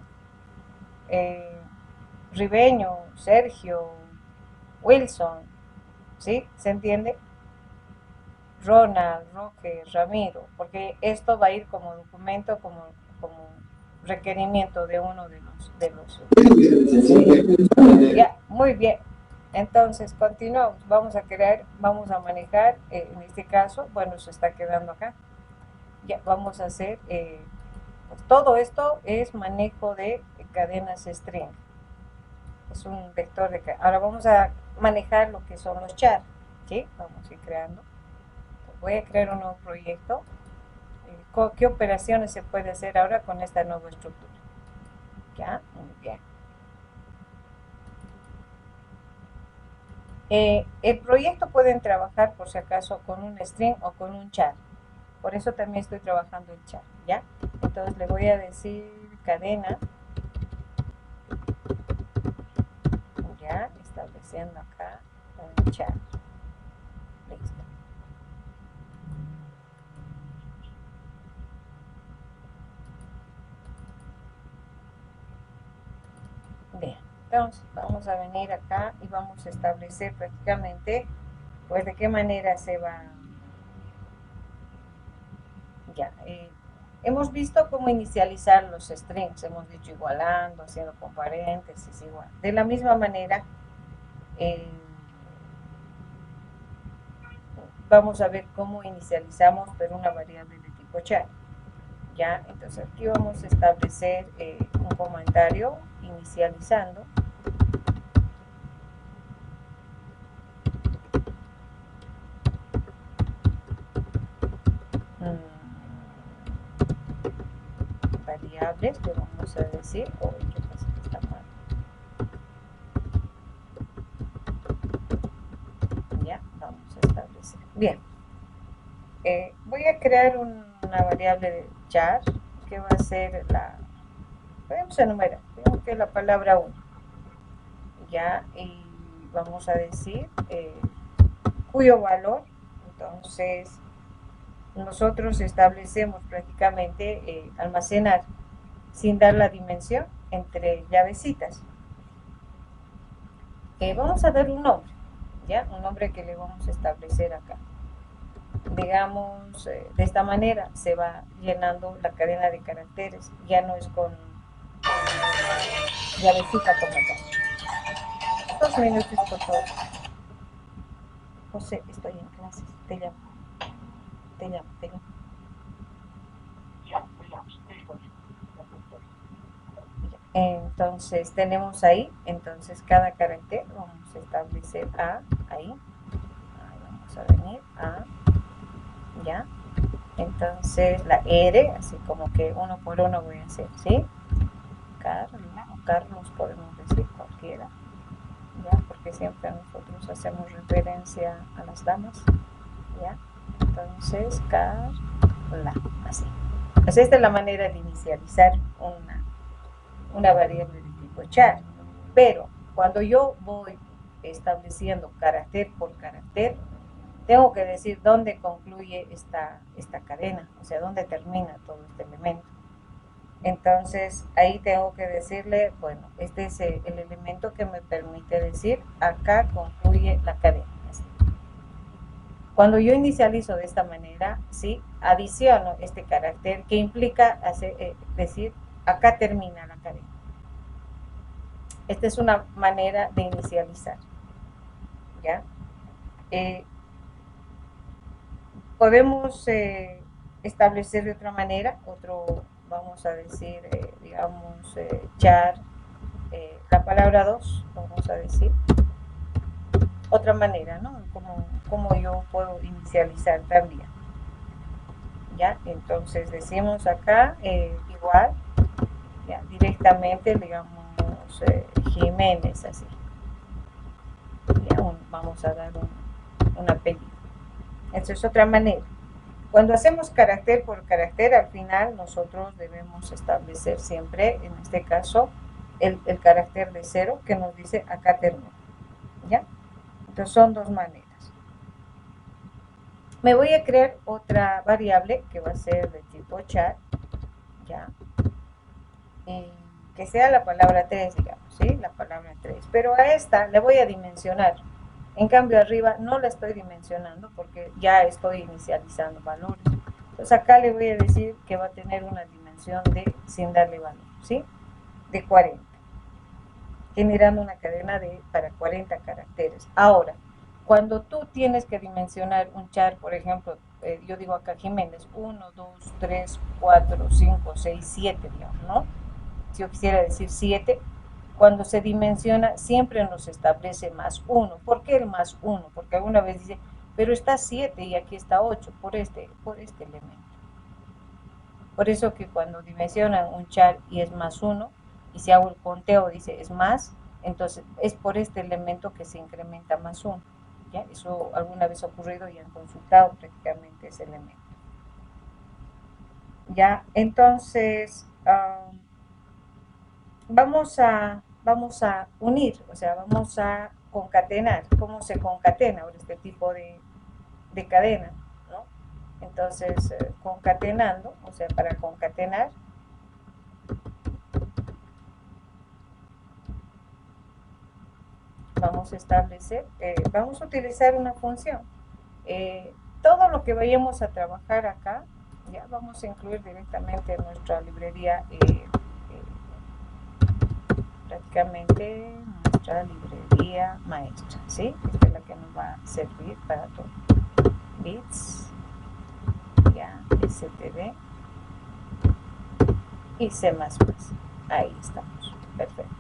Ribeño, Sergio, Wilson, ¿sí? ¿Se entiende? Ronald, Roque, Ramiro, porque esto va a ir como documento, como requerimiento de uno de los ya, muy bien. Entonces, continuamos. Vamos a manejar, en este caso, bueno, se está quedando acá. Ya, vamos a hacer, pues todo esto es manejo de cadenas string. Es un vector de cadena. Ahora vamos a manejar lo que son los char, ¿sí? Vamos a ir creando. Voy a crear un nuevo proyecto. ¿Qué operaciones se puede hacer ahora con esta nueva estructura? Ya, muy bien. El proyecto pueden trabajar por si acaso con un string o con un char. Por eso también estoy trabajando el char, ¿ya? Entonces le voy a decir cadena. Ya, estableciendo acá un char. Listo. Bien, entonces vamos a venir acá y vamos a establecer prácticamente, pues de qué manera se va. Ya, hemos visto cómo inicializar los strings, hemos dicho igualando, haciendo con paréntesis, igual. De la misma manera, vamos a ver cómo inicializamos, pero una variable de tipo char. Ya, entonces aquí vamos a establecer un comentario inicializando. Variables, le vamos a decir, ¿qué pasa que está mal? Ya, vamos a establecer. Bien, voy a crear una variable de char que va a ser podemos enumerar, digamos que es la palabra 1. Ya, y vamos a decir cuyo valor, entonces nosotros establecemos prácticamente almacenar sin dar la dimensión entre llavecitas. Vamos a dar un nombre, ¿ya? Un nombre que le vamos a establecer acá. Digamos, de esta manera se va llenando la cadena de caracteres, ya no es con llavecita como acá. 2 minutos, por favor. José, estoy en clases, te llamo. Entonces tenemos ahí, entonces cada carácter vamos a establecer ahí vamos a venir ya, entonces la R, así como que uno por uno voy a hacer, ¿sí? Carla o Carlos podemos decir, cualquiera, ya, porque siempre nosotros hacemos referencia a las damas, ya, entonces Carla, así. Pues esta es la manera de inicializar una variable de tipo char, pero cuando yo voy estableciendo carácter por carácter, tengo que decir dónde concluye esta cadena, o sea, dónde termina todo este elemento. Entonces, ahí tengo que decirle, bueno, este es el elemento que me permite decir, acá concluye la cadena. Cuando yo inicializo de esta manera, ¿sí? Adiciono este carácter que implica decir, acá termina la cadena. Esta es una manera de inicializar, ¿ya? Podemos establecer de otra manera, vamos a decir, digamos, char, la palabra 2, vamos a decir, otra manera, ¿no? Como yo puedo inicializar también. ¿Ya? Entonces decimos acá, igual, ya, directamente, digamos, Jiménez, así. Ya, vamos a dar un apellido. Esa es otra manera. Cuando hacemos carácter por carácter, al final nosotros debemos establecer siempre, en este caso, el carácter de 0 que nos dice acá termina. ¿Ya? Entonces son dos maneras. Me voy a crear otra variable que va a ser de tipo char, ¿ya? Que sea la palabra 3, digamos, ¿sí? La palabra 3. Pero a esta le voy a dimensionar. En cambio arriba no la estoy dimensionando porque ya estoy inicializando valores. Entonces acá le voy a decir que va a tener una dimensión de, sin darle valor, ¿sí? De 40. Generando una cadena para 40 caracteres. Ahora, cuando tú tienes que dimensionar un char, por ejemplo, yo digo acá Jiménez, 1, 2, 3, 4, 5, 6, 7, digamos, ¿no? Si yo quisiera decir 7, cuando se dimensiona siempre nos establece más 1. ¿Por qué el más 1? Porque alguna vez dice, pero está 7 y aquí está 8, por este elemento. Por eso que cuando dimensionan un char y es más 1, y si hago el conteo dice es más, entonces es por este elemento que se incrementa más 1. ¿Ya? Eso alguna vez ha ocurrido y han consultado prácticamente ese elemento. ¿Ya? Entonces, vamos a unir, o sea, vamos a concatenar. ¿Cómo se concatena ahora este tipo de cadena? ¿No? Entonces, concatenando, o sea, para concatenar, vamos a establecer, vamos a utilizar una función. Todo lo que vayamos a trabajar acá, ya vamos a incluir directamente en nuestra librería, prácticamente nuestra librería maestra, ¿sí? Esta es la que nos va a servir para todo. Bits, ya, std y C++. Ahí estamos, perfecto.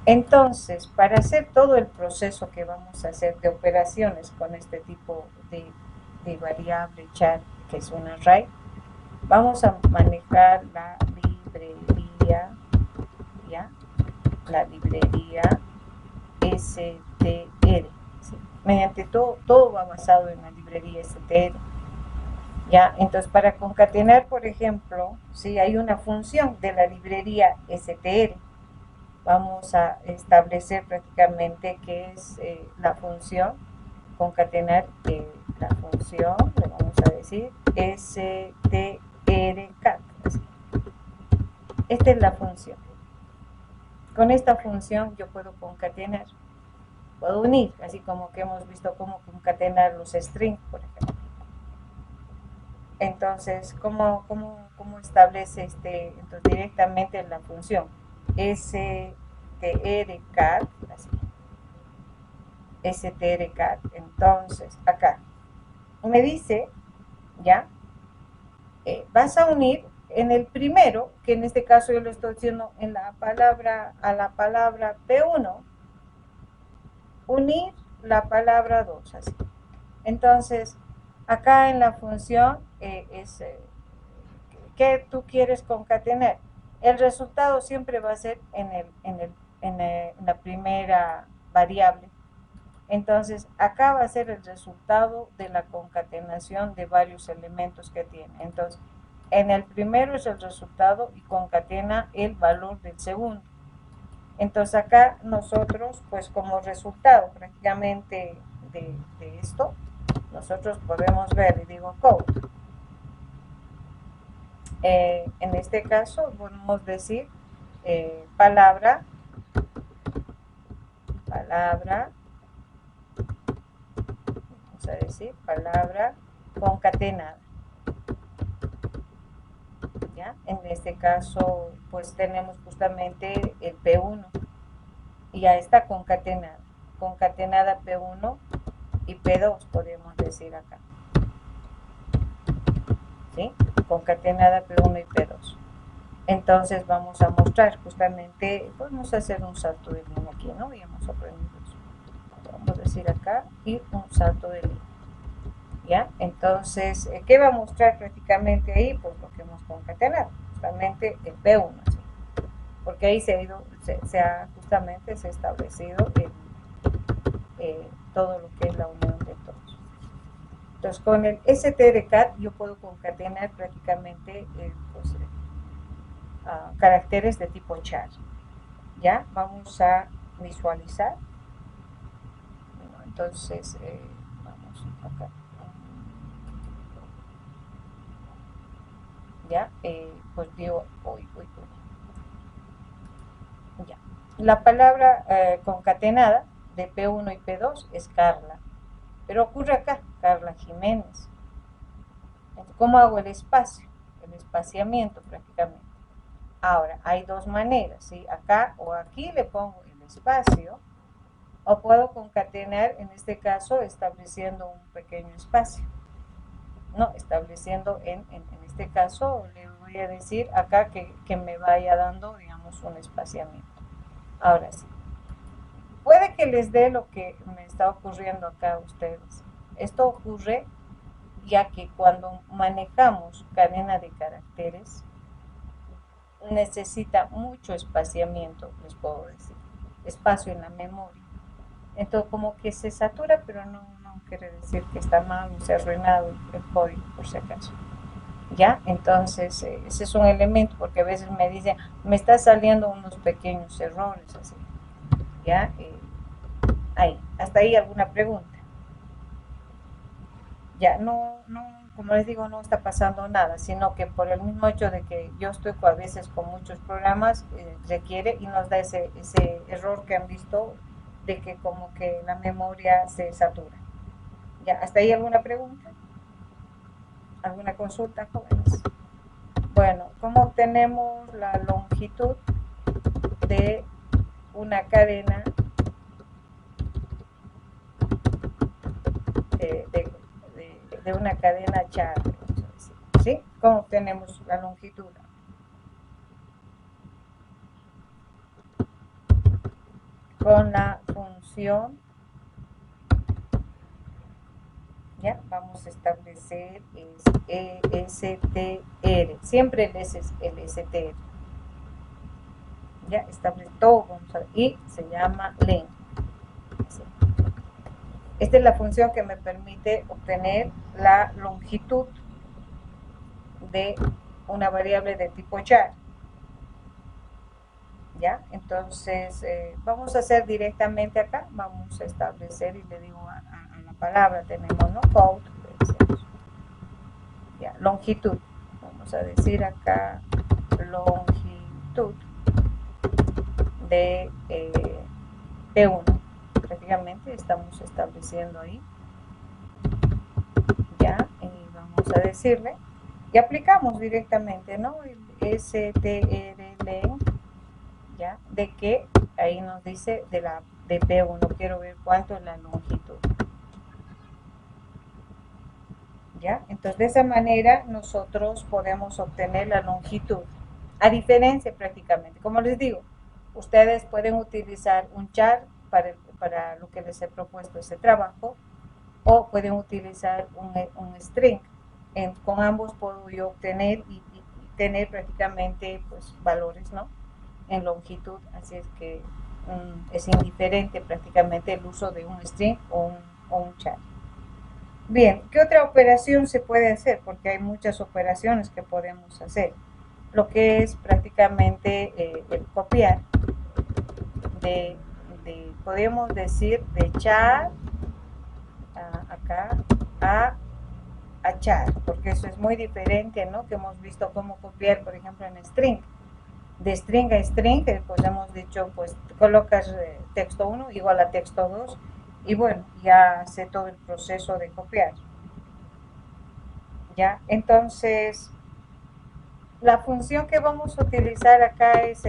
Entonces, para hacer todo el proceso que vamos a hacer de operaciones con este tipo de variable char, que es un array, vamos a manejar la librería, ¿ya? La librería str, ¿sí? Mediante todo va basado en la librería str. ¿Ya? Entonces, para concatenar, por ejemplo, si hay una función de la librería str, vamos a establecer prácticamente que es la función concatenar, la función, le vamos a decir strcat. Esta es la función. Con esta función yo puedo concatenar, puedo unir, así como que hemos visto cómo concatenar los strings, por ejemplo. Entonces, ¿cómo establece entonces directamente la función strcat, así, strcat? Entonces, acá me dice, ¿ya? Vas a unir en el primero, que en este caso yo lo estoy haciendo en la palabra, a la palabra P1, unir la palabra 2, así. Entonces, acá en la función ¿qué tú quieres concatenar? El resultado siempre va a ser en la primera variable. Entonces, acá va a ser el resultado de la concatenación de varios elementos que tiene. Entonces, en el primero es el resultado y concatena el valor del segundo. Entonces, acá nosotros, pues como resultado prácticamente de esto, nosotros podemos ver, y digo code. En este caso, podemos decir palabra, vamos a decir palabra concatenada. ¿Ya? En este caso, pues tenemos justamente el P1 y ya está concatenada P1 y P2, podemos decir acá. ¿Sí? Concatenada P1 y P2. Entonces vamos a mostrar justamente, podemos hacer un salto de línea aquí, ¿no? Habíamos aprendido eso. Vamos a decir acá y un salto de línea. ¿Ya? Entonces, ¿qué va a mostrar prácticamente ahí? Pues lo que hemos concatenado, justamente el P1, ¿sí? Porque ahí se ha establecido todo lo que es la unión de todos. Entonces, con el strcat yo puedo concatenar prácticamente pues, caracteres de tipo char. ¿Ya? Vamos a visualizar. Bueno, entonces, vamos acá. ¿Ya? Pues digo, ya. La palabra concatenada, de P1 y P2 es Carla. Pero ocurre acá, Carla Jiménez. Entonces, ¿cómo hago el espacio? El espaciamiento prácticamente. Ahora, hay dos maneras, ¿sí? Acá o aquí le pongo el espacio, o puedo concatenar, en este caso, estableciendo un pequeño espacio. No, estableciendo en este caso, le voy a decir acá que me vaya dando, digamos, un espaciamiento. Ahora sí. Puede que les dé lo que me está ocurriendo acá a ustedes. Esto ocurre ya que cuando manejamos cadena de caracteres, necesita mucho espaciamiento, les puedo decir, espacio en la memoria. Entonces como que se satura, pero no quiere decir que está mal o se ha arruinado el código, por si acaso. ¿Ya? Entonces ese es un elemento, porque a veces me dicen, me está saliendo unos pequeños errores, así. ¿Ya? Ahí, hasta ahí alguna pregunta. Ya, como les digo, no está pasando nada, sino que por el mismo hecho de que yo estoy a veces con muchos programas, requiere y nos da ese error que han visto de que como que la memoria se satura. Ya, hasta ahí alguna pregunta, alguna consulta, jóvenes. Bueno, ¿cómo obtenemos la longitud de una cadena de una cadena char? ¿Sí? ¿Cómo obtenemos la longitud? Con la función, ya, vamos a establecer STR, siempre el S es el STR, ya, establece todo, vamos a ver, y se llama len. ¿Sí? Esta es la función que me permite obtener la longitud de una variable de tipo char. ¿Ya? Entonces, vamos a hacer directamente acá, vamos a establecer y le digo a la palabra, tenemos, ¿no? Code, ya, longitud, vamos a decir acá, longitud de P1, prácticamente estamos estableciendo ahí, ya, y vamos a decirle, y aplicamos directamente, ¿no? El strlen, ¿ya? De que ahí nos dice de P1, quiero ver cuánto es la longitud. ¿Ya? Entonces de esa manera nosotros podemos obtener la longitud. A diferencia prácticamente, como les digo, ustedes pueden utilizar un char para lo que les he propuesto ese trabajo, o pueden utilizar un string. Con ambos puedo yo obtener y tener prácticamente pues valores, ¿no? En longitud, así es que es indiferente prácticamente el uso de un string o un char. Bien, ¿qué otra operación se puede hacer? Porque hay muchas operaciones que podemos hacer. Lo que es prácticamente el copiar podemos decir de char acá a char, porque eso es muy diferente, ¿no? Que hemos visto cómo copiar, por ejemplo, en string. De string a string, pues hemos dicho, pues colocas texto 1 igual a texto 2 y bueno, ya hace todo el proceso de copiar. ¿Ya? Entonces, la función que vamos a utilizar acá es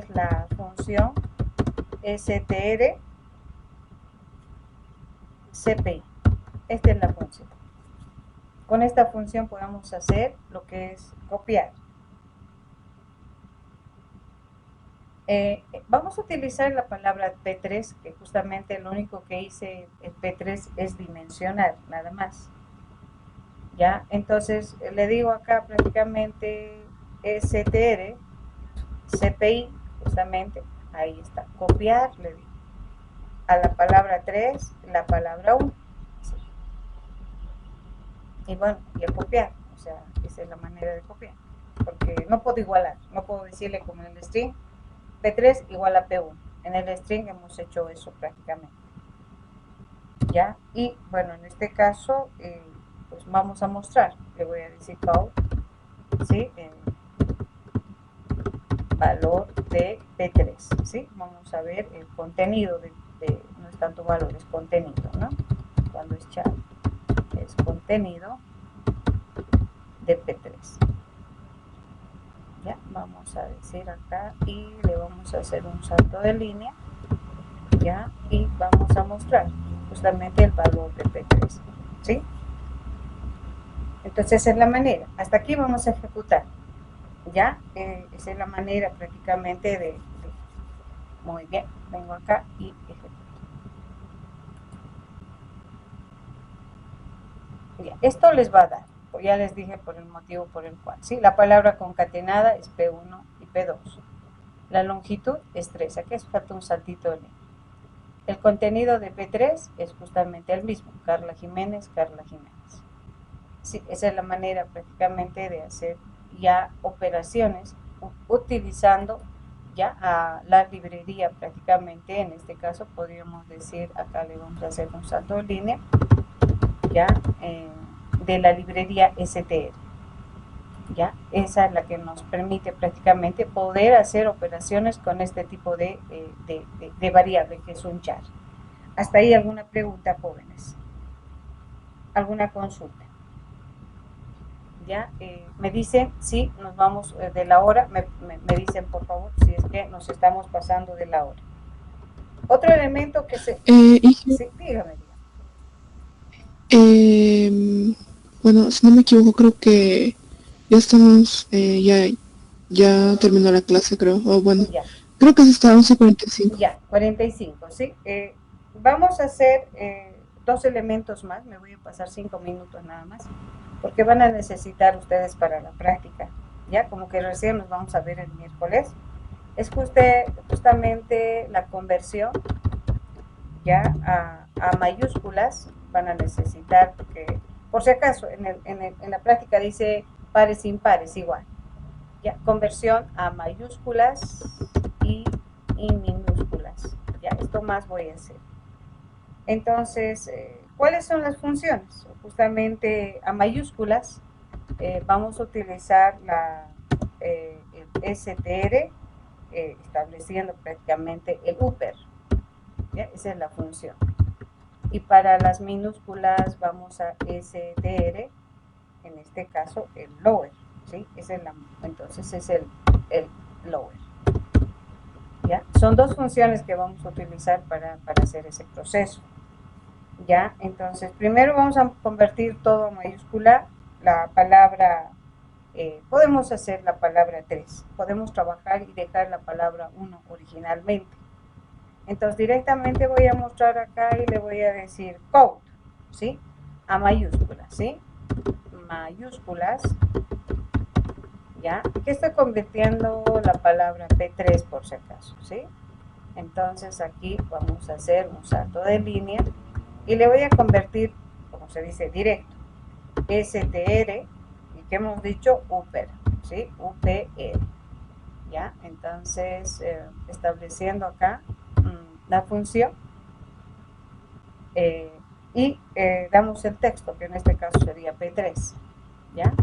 la función str cpi. Esta es la función. Con esta función podemos hacer lo que es copiar. Vamos a utilizar la palabra P3, que justamente lo único que hice en P3 es dimensionar, nada más. ¿Ya? Entonces, le digo acá prácticamente str, cpi, justamente, ahí está, copiar, le digo. A la palabra 3, la palabra 1. ¿Sí? Y bueno, y a copiar, o sea, esa es la manera de copiar. Porque no puedo igualar, no puedo decirle como en el string, P3 igual a P1. En el string hemos hecho eso prácticamente. ¿Ya? Y bueno, en este caso, pues vamos a mostrar. Le voy a decir code, ¿sí? valor de P3, ¿sí? Vamos a ver el contenido no es tanto valor, es contenido, ¿no? Cuando es chat, es contenido de P3. Ya, vamos a decir acá y le vamos a hacer un salto de línea, ya, y vamos a mostrar justamente el valor de P3, ¿sí? Entonces esa es la manera. Hasta aquí vamos a ejecutar. Ya, esa es la manera prácticamente muy bien, vengo acá y ejecuto. Bien, esto les va a dar, pues ya les dije por el motivo por el cual, ¿sí? La palabra concatenada es P1 y P2. La longitud es 3, aquí hace falta un saltito de línea. El contenido de P3 es justamente el mismo, Carla Jiménez, Carla Jiménez. Sí, esa es la manera prácticamente de hacer ya operaciones utilizando ya a la librería prácticamente. En este caso podríamos decir, acá le vamos a hacer un salto de línea ya de la librería STR, ya esa es la que nos permite prácticamente poder hacer operaciones con este tipo de variable que es un char. Hasta ahí alguna pregunta, jóvenes, alguna consulta. Ya, me dicen si nos vamos de la hora, me dicen por favor si es que nos estamos pasando de la hora. Otro elemento que se... sí, dígame. Bueno, si no me equivoco, creo que ya estamos, ya terminó la clase, creo, o bueno, ya. Creo que es hasta 11:45. Ya, 45, sí. Vamos a hacer 2 elementos más, me voy a pasar 5 minutos nada más, porque van a necesitar ustedes para la práctica, ya como que recién nos vamos a ver el miércoles. Es justamente la conversión ya a mayúsculas, van a necesitar, porque por si acaso en la práctica dice pares impares igual, ya, conversión a mayúsculas y minúsculas, ya, esto más voy a hacer. Entonces, ¿cuáles son las funciones? Justamente a mayúsculas vamos a utilizar el str, estableciendo prácticamente el upper, ¿ya? Esa es la función. Y para las minúsculas vamos a str, en este caso el lower, ¿sí? Entonces es el lower. ¿Ya? Son 2 funciones que vamos a utilizar para hacer ese proceso. ¿Ya? Entonces, primero vamos a convertir todo a mayúscula. La palabra, podemos hacer la palabra 3. Podemos trabajar y dejar la palabra 1 originalmente. Entonces, directamente voy a mostrar acá y le voy a decir code, ¿sí? A mayúsculas, ¿sí? Mayúsculas. ¿Ya? Que estoy convirtiendo la palabra P3 por si acaso, ¿sí? Entonces aquí vamos a hacer un salto de línea y le voy a convertir, como se dice, directo, str, y que hemos dicho upper, ¿sí? upr, ¿ya? Entonces, estableciendo acá la función y damos el texto, que en este caso sería P3, ¿ya?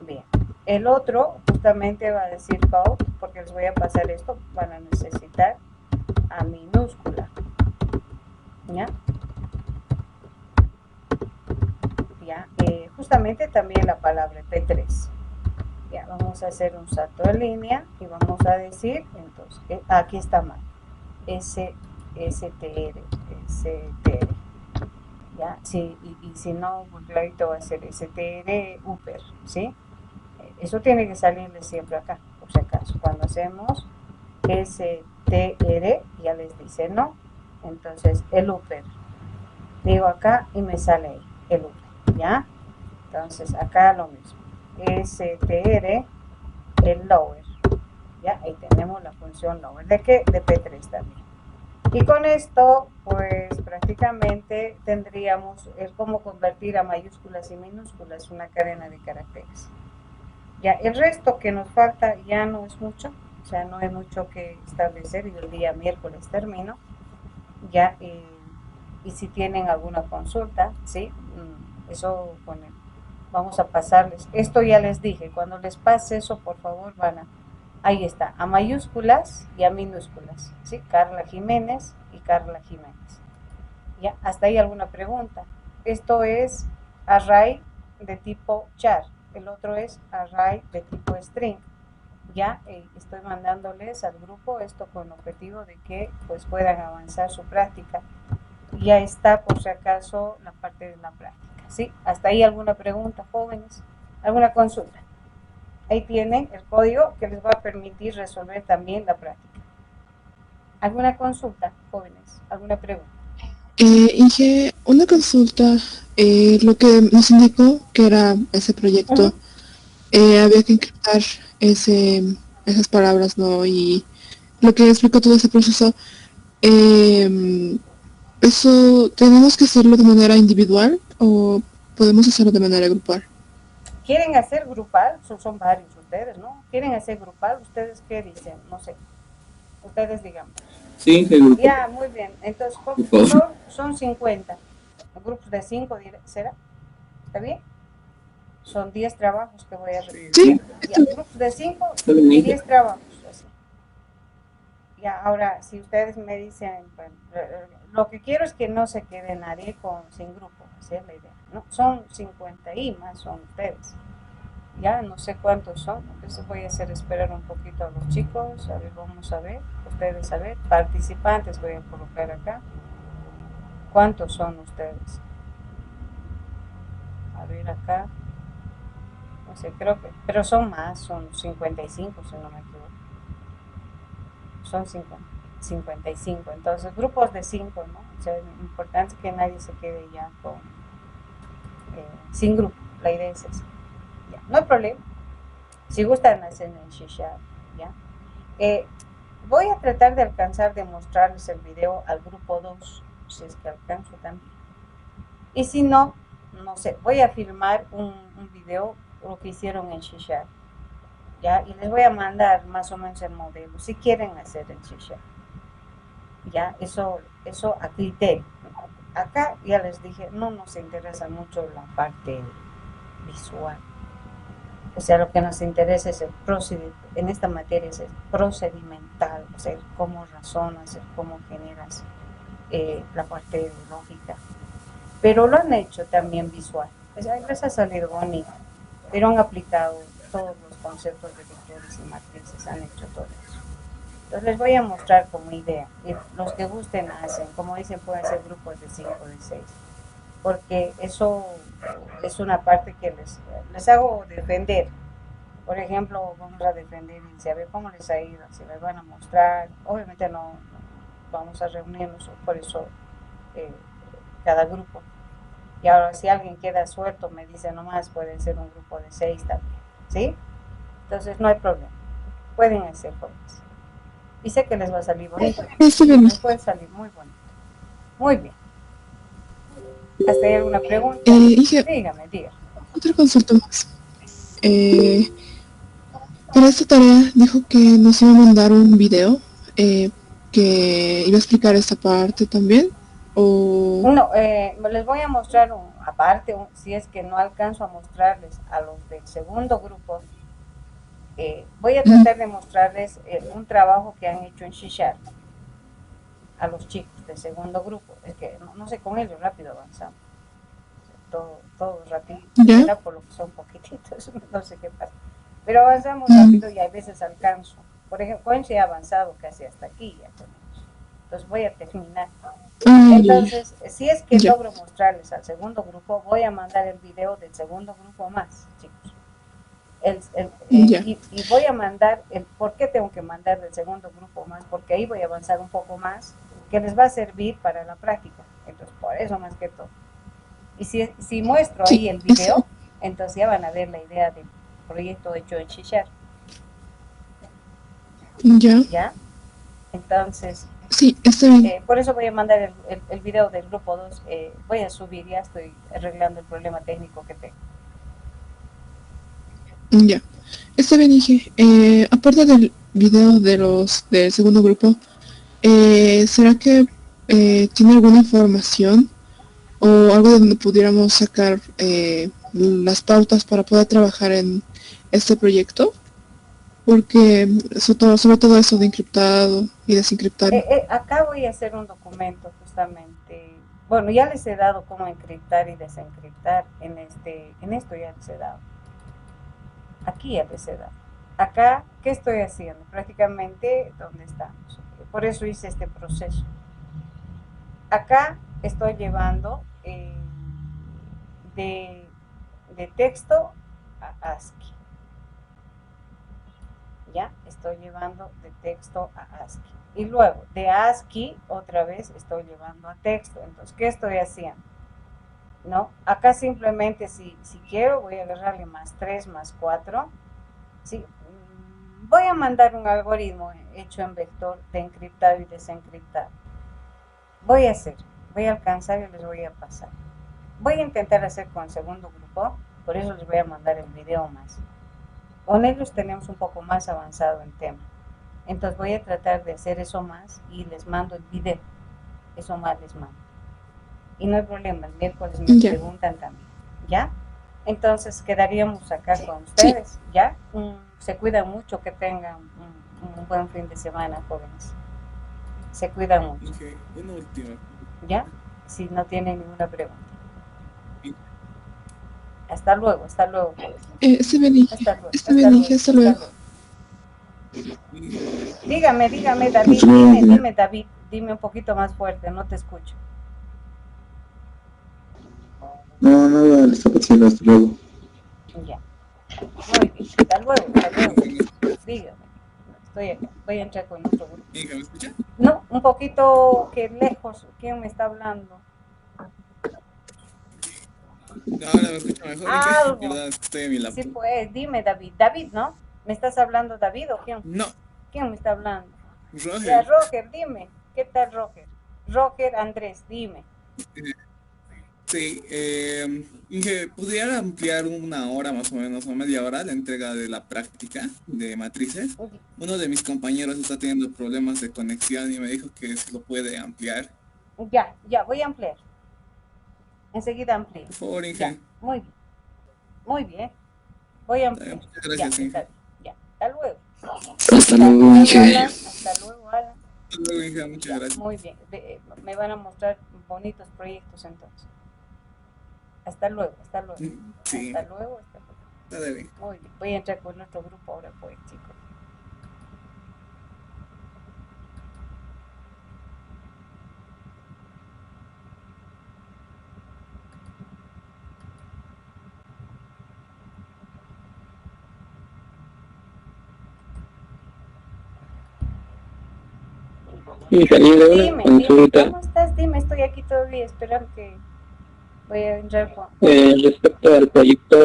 Bien, el otro justamente va a decir code, porque les voy a pasar esto, van a necesitar a minúscula, ¿ya? Ya, justamente también la palabra P3. Ya, vamos a hacer un salto de línea y vamos a decir, entonces, aquí está mal, str, ¿ya? Sí, y si no, pues clarito va a ser str upper, ¿sí? Eso tiene que salirle siempre acá, por si acaso. Cuando hacemos str, ya les dice no. Entonces, el upper. Digo acá y me sale ahí, el upper, ¿ya? Entonces, acá lo mismo. str, el lower. ¿Ya? Ahí tenemos la función lower. ¿De qué? De P3 también. Y con esto, pues prácticamente tendríamos cómo convertir a mayúsculas y minúsculas una cadena de caracteres. Ya, el resto que nos falta ya no es mucho, o sea, no hay mucho que establecer y el día miércoles termino. Ya, y si tienen alguna consulta, ¿sí? Eso Vamos a pasarles. Esto ya les dije, cuando les pase eso, por favor, ahí está, a mayúsculas y a minúsculas, ¿sí? Carla Jiménez y Carla Jiménez. ¿Ya? ¿Hasta ahí alguna pregunta? Esto es array de tipo char, el otro es array de tipo string. Ya estoy mandándoles al grupo esto con el objetivo de que pues puedan avanzar su práctica. Ya está por si acaso la parte de la práctica, ¿sí? ¿Hasta ahí alguna pregunta, jóvenes? ¿Alguna consulta? Ahí tienen el código que les va a permitir resolver también la práctica. ¿Alguna consulta, jóvenes? ¿Alguna pregunta? Inge, una consulta. Lo que nos indicó que era ese proyecto, había que encriptar esas palabras, ¿no? Y lo que explicó todo ese proceso, ¿eso tenemos que hacerlo de manera individual o podemos hacerlo de manera grupal? ¿Quieren hacer grupal? Son varios ustedes, ¿no? ¿Quieren hacer grupal? ¿Ustedes qué dicen? No sé. Ustedes digan. Sí, de grupo. Ya, muy bien. Entonces, son 50. Grupos de 5, ¿será? ¿Está bien? Son 10 trabajos que voy a repetir. Sí. Ya, grupos de 5 y 10 trabajos. Así. Ya, ahora, si ustedes me dicen, bueno, lo que quiero es que no se quede nadie sin grupo, esa es la idea, ¿no? Son 50 y más son ustedes. Ya, no sé cuántos son, entonces voy a hacer esperar un poquito a los chicos, a ver, vamos a ver, ustedes a ver, participantes voy a colocar acá. ¿Cuántos son ustedes? A ver acá. No sé, creo que, pero son más, son 55 si no me equivoco. Son 55, entonces grupos de 5, ¿no? O sea, es importante que nadie se quede ya sin grupo, la idea es esa. Ya, no hay problema. Si gustan hacer en Shisha, ¿ya? Voy a tratar de alcanzar de mostrarles el video al grupo 2, si es que alcanzo también. Y si no, no sé, voy a filmar un video, lo que hicieron en Shisha, ¿ya? Y les voy a mandar más o menos el modelo, si quieren hacer en Shisha. Ya, eso a criterio. Acá ya les dije, no nos interesa mucho la parte visual. O sea, lo que nos interesa es en esta materia es el procedimental, o sea, cómo razonas, cómo generas la parte lógica. Pero lo han hecho también visual. O sea, les ha salido bonito, pero han aplicado todos los conceptos de vectores y matrices, han hecho todo eso. Entonces les voy a mostrar como idea. Y los que gusten hacen, como dicen, pueden ser grupos de 5, de 6. Porque eso es una parte que les hago defender. Por ejemplo, vamos a defender y a ver cómo les ha ido, si les van a mostrar. Obviamente no vamos a reunirnos, por eso cada grupo. Y ahora si alguien queda suelto, me dice nomás, puede ser un grupo de 6 también, ¿sí? Entonces no hay problema, pueden hacer jóvenes. Y sé que les va a salir bonito, les puede salir muy bonito. Muy bien. ¿Hasta ahí alguna pregunta? Dígame. Otra consulta más. Para esta tarea dijo que nos iba a mandar un video que iba a explicar esta parte también. ¿O? No, les voy a mostrar aparte, si es que no alcanzo a mostrarles a los del segundo grupo, voy a tratar de mostrarles un trabajo que han hecho en Shishar a los chicos del segundo grupo. Es que no sé, con ellos rápido avanzamos. Todo rápido, ¿verdad? Por lo que son poquititos, no sé qué pasa. Pero avanzamos rápido y a veces alcanzo. Por ejemplo, Conchi ha avanzado casi hasta aquí ya tenemos. Entonces voy a terminar. Entonces, si es que logro mostrarles al segundo grupo, voy a mandar el video del segundo grupo más, chicos. Y voy a mandar, ¿por qué tengo que mandar del segundo grupo más? Porque ahí voy a avanzar un poco más, que les va a servir para la práctica. Entonces, por eso más que todo. Y si muestro ahí el video, entonces ya van a ver la idea del proyecto hecho en Shishar. ¿Ya? Entonces, sí, está bien. por eso voy a mandar el video del grupo 2. Voy a subir, ya estoy arreglando el problema técnico que tengo. Ya. Está bien, dije. Aparte del video del segundo grupo, ¿será que tiene alguna información o algo de donde pudiéramos sacar las pautas para poder trabajar en este proyecto, porque sobre todo eso de encriptado y desencriptar. Acá voy a hacer un documento justamente. Bueno, ya les he dado cómo encriptar y desencriptar en esto ya les he dado. Aquí ya les he dado. Acá, ¿qué estoy haciendo? Prácticamente, ¿dónde estamos? Por eso hice este proceso. Acá estoy llevando de texto a ASCII. Ya, estoy llevando de texto a ASCII. Y luego, de ASCII, otra vez estoy llevando a texto. Entonces, ¿qué estoy haciendo? ¿No? Acá simplemente, si quiero, voy a agarrarle más 3, más 4. ¿Sí? Voy a mandar un algoritmo hecho en vector de encriptado y desencriptado. Voy a alcanzar y les voy a pasar. Voy a intentar hacer con el segundo grupo, por eso les voy a mandar el video más. Con ellos tenemos un poco más avanzado el tema. Entonces voy a tratar de hacer eso más y les mando el video. Eso más les mando. Y no hay problema, el miércoles me preguntan también. ¿Ya? Entonces quedaríamos acá con ustedes. Sí. ¿Ya? Se cuidan mucho, que tengan un buen fin de semana, jóvenes. Se cuidan mucho. Okay. Una última. ¿Ya? Si no tienen ninguna pregunta. Hasta luego, hasta luego. Está bien, hasta luego. Dígame, David, dime, David, dime un poquito más fuerte, no te escucho. No, nada, le está pasando, hasta luego. Ya. Muy bien, hasta luego. Dígame, estoy acá, voy a entrar con otro grupo. ¿Me escucha? No, un poquito que lejos, ¿quién me está hablando? Ahora me escucho mejor. Algo. Perdón, estoy en mi laptop. Sí, pues, dime, David. David, ¿no? ¿Me estás hablando, David, o quién? No. ¿Quién me está hablando? Roger. Ya, Roger, dime. ¿Qué tal, Roger? Roger Andrés, dime. Sí, Inge, ¿pudiera ampliar una hora más o menos, o media hora, la entrega de la práctica de matrices? Uno de mis compañeros está teniendo problemas de conexión y me dijo que se lo puede ampliar. Ya, voy a ampliar. Enseguida amplío. Por favor, Inge. Ya, muy bien. Voy a ampliar. Muchas gracias, Inge. Ya, hasta luego. Hasta luego, Inge. Hasta luego, Alan. Hasta luego, Inge, muchas gracias. Muy bien. Me van a mostrar bonitos proyectos entonces. Hasta luego. Sí. Hasta luego. Está bien. Muy bien. Voy a entrar con nuestro grupo ahora, pues, chicos. Y saliendo una consulta. ¿Cómo estás? Dime, estoy aquí todavía esperando que voy a entrar con... Respecto al proyecto,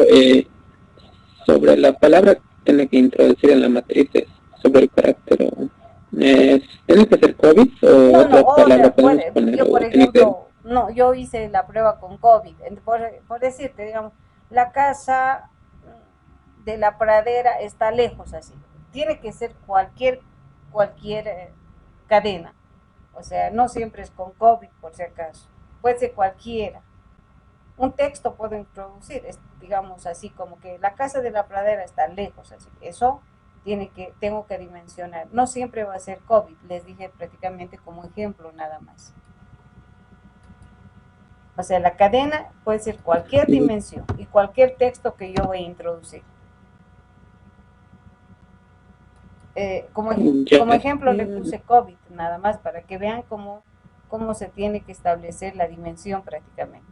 sobre la palabra que tiene que introducir en la matriz, sobre el carácter, ¿tiene que ser COVID o otra palabra podemos poner? Yo, por ejemplo, yo hice la prueba con COVID, por decirte, digamos, la casa de la pradera está lejos así, tiene que ser cualquier cadena, o sea, no siempre es con COVID, por si acaso, puede ser cualquiera. Un texto puedo introducir, digamos así, como que la casa de la pradera está lejos, así, eso tengo que dimensionar. No siempre va a ser COVID, les dije prácticamente como ejemplo nada más. O sea, la cadena puede ser cualquier dimensión y cualquier texto que yo voy a introducir. Como ejemplo le puse COVID, nada más para que vean cómo se tiene que establecer la dimensión prácticamente.